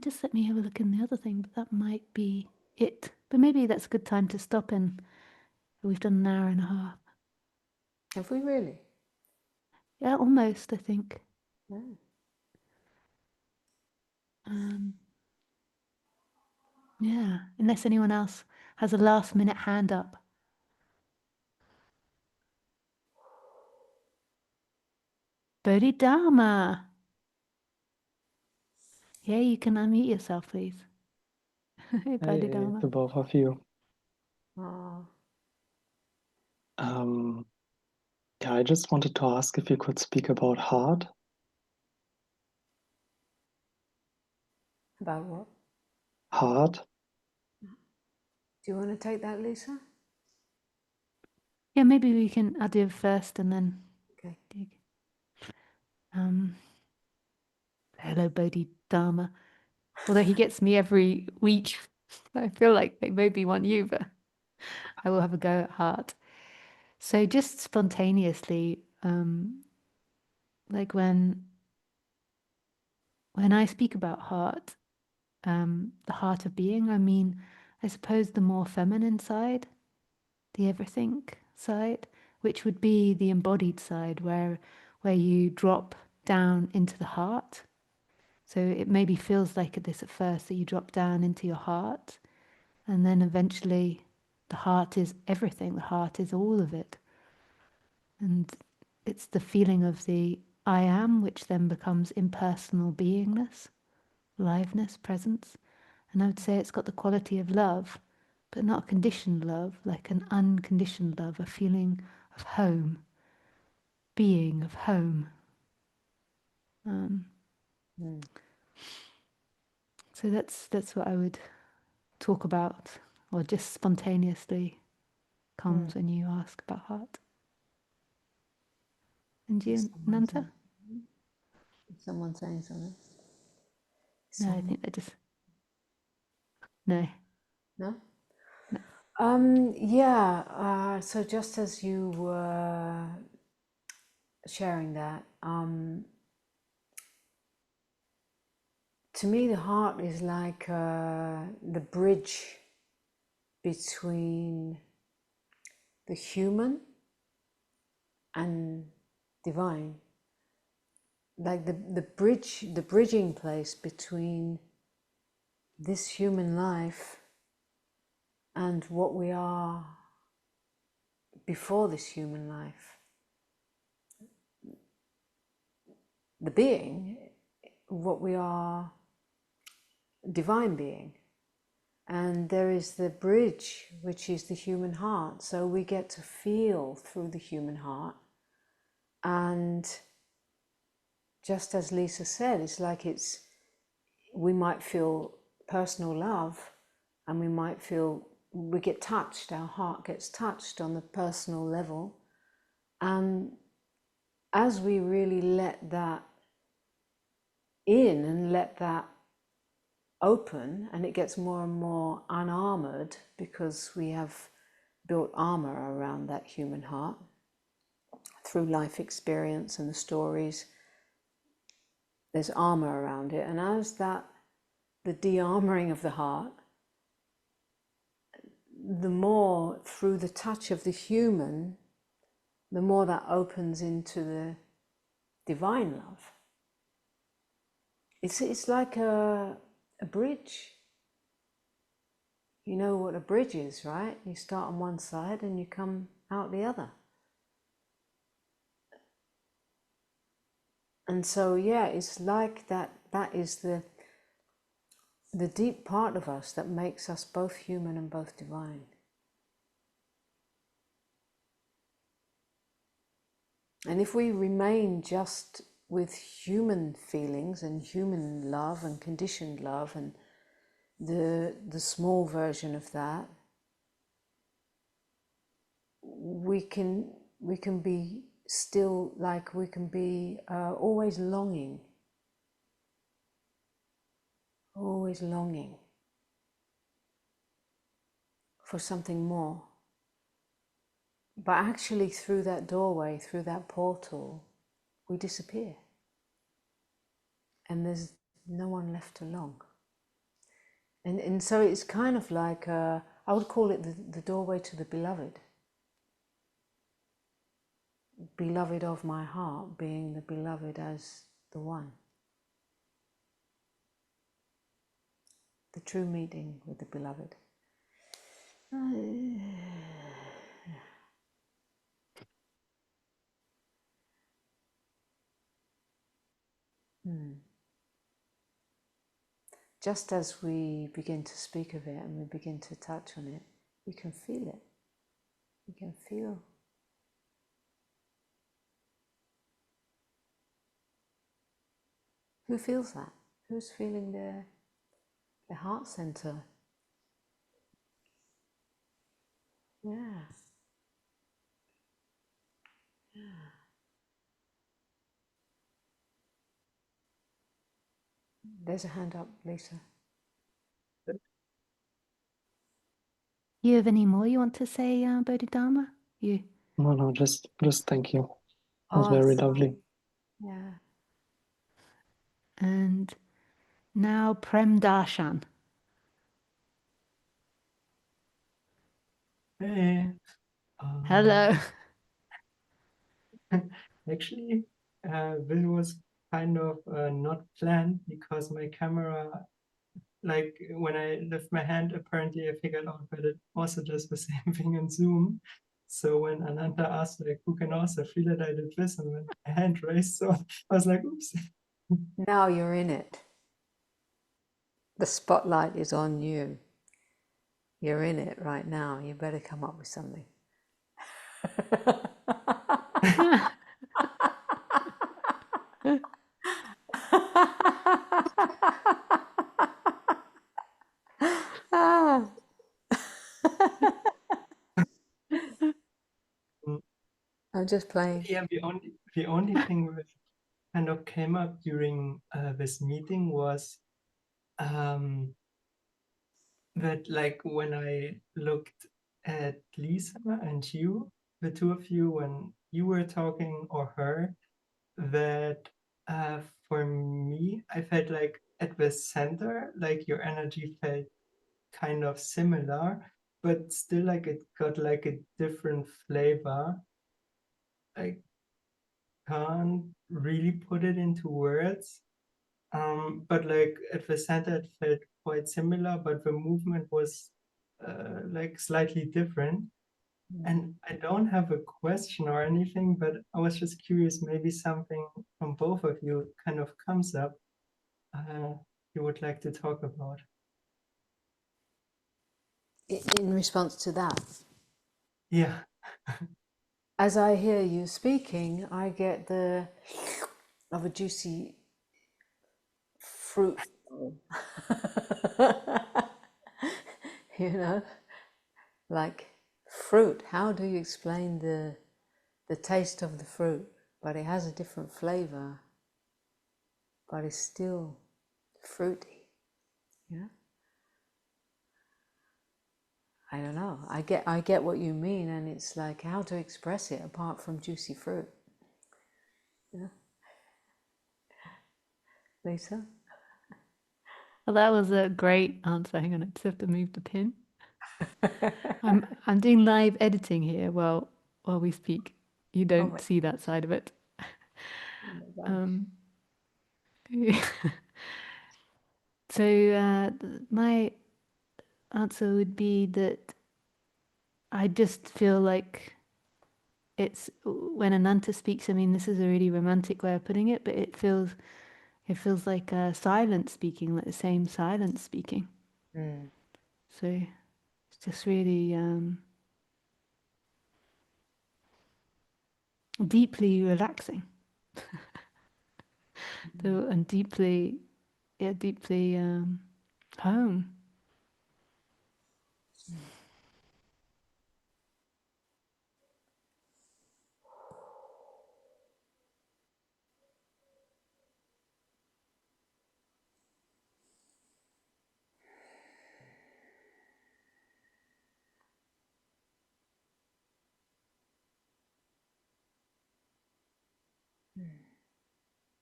Just let me have a look in the other thing, but that might be it. But maybe that's a good time to stop in. We've done an hour and a half. Have we really? Yeah, almost, I think. Yeah. Yeah, unless anyone else has a last minute hand up. Bodhidharma. Yeah, you can unmute yourself, please. Hey, Hey, Bodhidharma. to both of you. Oh. Um, Yeah, I just wanted to ask if you could speak about heart. About what? Heart. Do you want to take that, Lisa? Yeah, maybe we can. I'll do it first, and then. Okay. Hello, Bodhidharma. Although he gets me every week, I feel like they maybe want you, but I will have a go at heart. So just spontaneously, like when I speak about heart, the heart of being, I mean, I suppose the more feminine side, the everything side, which would be the embodied side, where you drop down into the heart. So it maybe feels like this at first, that you drop down into your heart, and then eventually the heart is everything. The heart is all of it. And it's the feeling of the I am, which then becomes impersonal beingness, liveness, presence. And I would say it's got the quality of love, but not conditioned love, like an unconditioned love, a feeling of home, being of home. So that's what I would talk about, or just spontaneously comes when you ask about heart. And you, Ananta? Is someone saying something? No, I think they just no. No? No. Yeah, so just as you were sharing that, to me the heart is like the bridge between the human and divine. Like the bridging place between this human life and what we are before this human life. The being, what we are, divine being. And there is the bridge, which is the human heart. So we get to feel through the human heart. And just as Lisa said, it's like we might feel personal love, and we get touched, our heart gets touched on the personal level. And as we really let that in and let that open, and it gets more and more unarmored, because we have built armor around that human heart through life experience and the stories. There's armor around it, and as the de-armoring of the heart, the more through the touch of the human, the more that opens into the divine love. It's like a bridge. You know what a bridge is, right? You start on one side and you come out the other. And so, yeah, it's like that is the deep part of us that makes us both human and both divine. And if we remain just with human feelings and human love and conditioned love and the small version of that, we can be still, like we can be always longing for something more. But actually through that doorway, through that portal, we disappear. And there's no one left along. And so it's kind of like, I would call it the doorway to the beloved. Beloved of my heart, being the beloved as the one. The true meeting with the beloved. Just as we begin to speak of it and we begin to touch on it, we can feel it. We can feel Who feels that? Who's feeling their heart center? Yeah. There's a hand up, Lisa. You have any more you want to say, Bodhidharma? You? No, just thank you. It was Oh, very lovely. yeah. And now Prem Darshan. Hey, Hello. actually, this was kind of not planned because my camera, like when I lift my hand, apparently I figured out that it also does the same thing in Zoom. So when Ananta asked, like, who can also feel it, I did this, and then my hand raised. So I was like, oops. Now you're in it. The spotlight is on you. You're in it right now. You better come up with something. Ah. I'm just playing. Yeah, the only thing that kind of came up during this meeting was that, like, when I looked at Lisa and you, the two of you, when you were talking, or her, that for me, I felt like at the center, like your energy felt kind of similar, but still like it got like a different flavor. I can't really put it into words. But like at the center, it felt quite similar, but the movement was like slightly different. And I don't have a question or anything, but I was just curious, maybe something from both of you kind of comes up you would like to talk about. In response to that, Yeah. as I hear you speaking, I get the of a juicy fruit. You know, like fruit. How do you explain the taste of the fruit? But it has a different flavor, but it's still fruity. Yeah. I don't know. I get what you mean, and it's like how to express it apart from juicy fruit. Yeah. Lisa? Well, that was a great answer. Hang on, I just have to move the pin. I'm doing live editing here while we speak. You don't right. see that side of it. So my answer would be that I just feel like it's when Ananta speaks. I mean, this is a really romantic way of putting it, but it feels like silence speaking, like the same silence speaking. So it's just really deeply relaxing. And deeply home.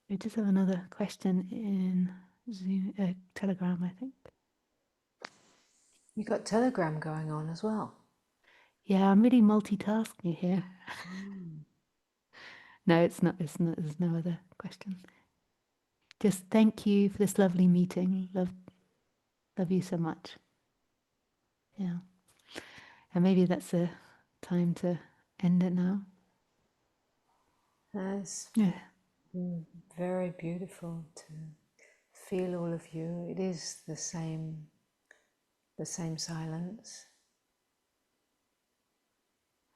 We just have another question in Zoom, Telegram, I think. You got Telegram going on as well. Yeah, I'm really multitasking here. No, it's not. It's not. There's no other question. Just thank you for this lovely meeting. Love you so much. Yeah, and maybe that's a time to end it now. That's Yeah. very beautiful to feel all of you. It is the same silence.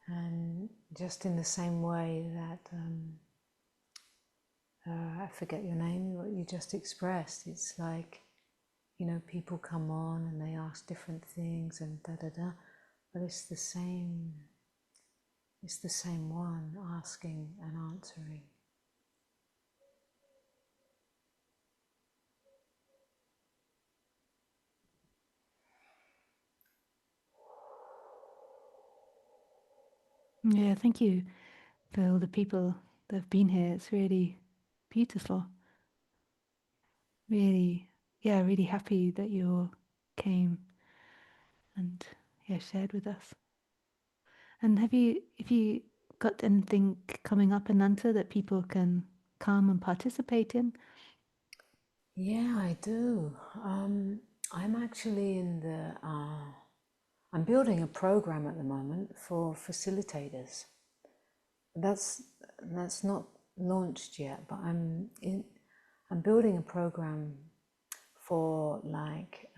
And just in the same way that I forget your name, what you just expressed. It's like, you know, people come on and they ask different things and da-da-da, but it's the same one asking and answering. Yeah, thank you for all the people that have been here. It's really beautiful. Really, yeah, really happy that you all came and shared with us. And have you got anything coming up, Ananta, that people can come and participate in? Yeah, I do. I'm actually in the, I'm building a program at the moment for facilitators. That's not launched yet, but I'm building a program for like,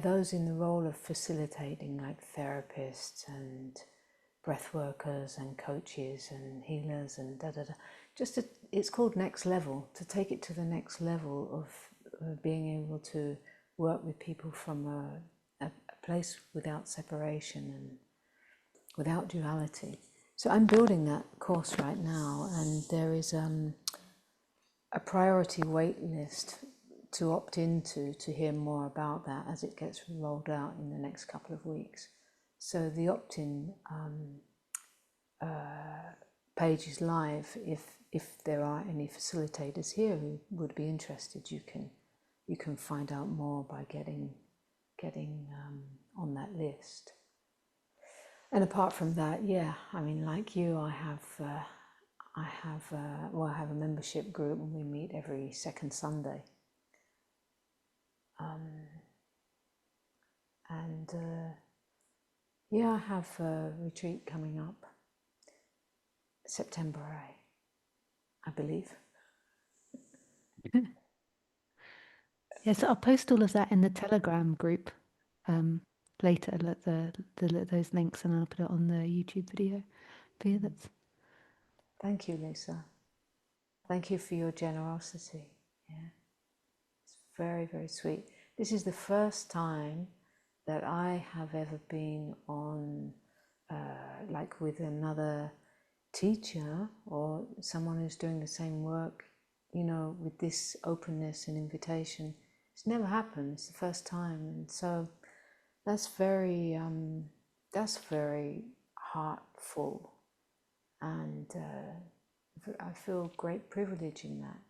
those in the role of facilitating, like therapists and breath workers and coaches and healers and da-da-da. It's called Next Level, to take it to the next level of being able to work with people from a place without separation and without duality. So I'm building that course right now, and there is a priority wait list to opt into to hear more about that as it gets rolled out in the next couple of weeks. So the opt-in page is live. If there are any facilitators here who would be interested, you can find out more by getting on that list. And apart from that, yeah, I mean, like you, I have a membership group, and we meet every second Sunday. I have a retreat coming up, September, I believe. Yeah, so I'll post all of that in the Telegram group later, those links, and I'll put it on the YouTube video. But yeah, that's... Thank you, Lisa. Thank you for your generosity. Yeah, it's very, very sweet. This is the first time that I have ever been on, like with another teacher or someone who's doing the same work, you know, with this openness and invitation. It's never happened. It's the first time, and so that's very heartful, and I feel great privilege in that.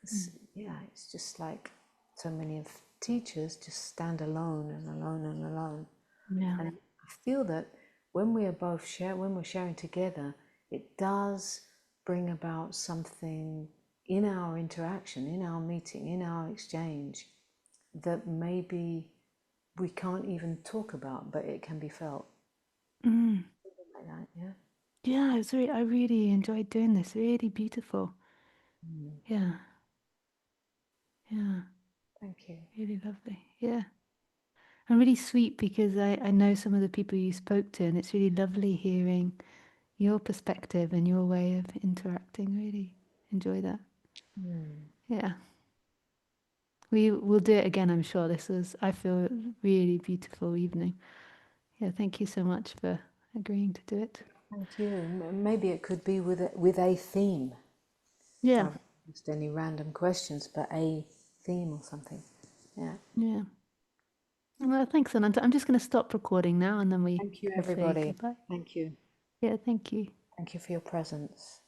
Because it's just like so many of teachers just stand alone and alone and alone. Yeah. And I feel that when we are both when we're sharing together, it does bring about something in our interaction, in our meeting, in our exchange, that maybe we can't even talk about, but it can be felt. Mm. Something like that, yeah. Yeah, I really enjoyed doing this. Really beautiful. Yeah. Yeah. Thank you. Really lovely. Yeah. And really sweet, because I know some of the people you spoke to, and it's really lovely hearing your perspective and your way of interacting. Really enjoy that. Yeah. We will do it again, I'm sure. I feel, really beautiful evening. Yeah, thank you so much for agreeing to do it. Thank you. Maybe it could be with a theme. Yeah. Rather than just any random questions, but a theme or something. Yeah. Yeah. Well, thanks, Ananta. I'm just going to stop recording now, and then we Thank you, can say everybody. goodbye. Thank you. Yeah, thank you. Thank you for your presence.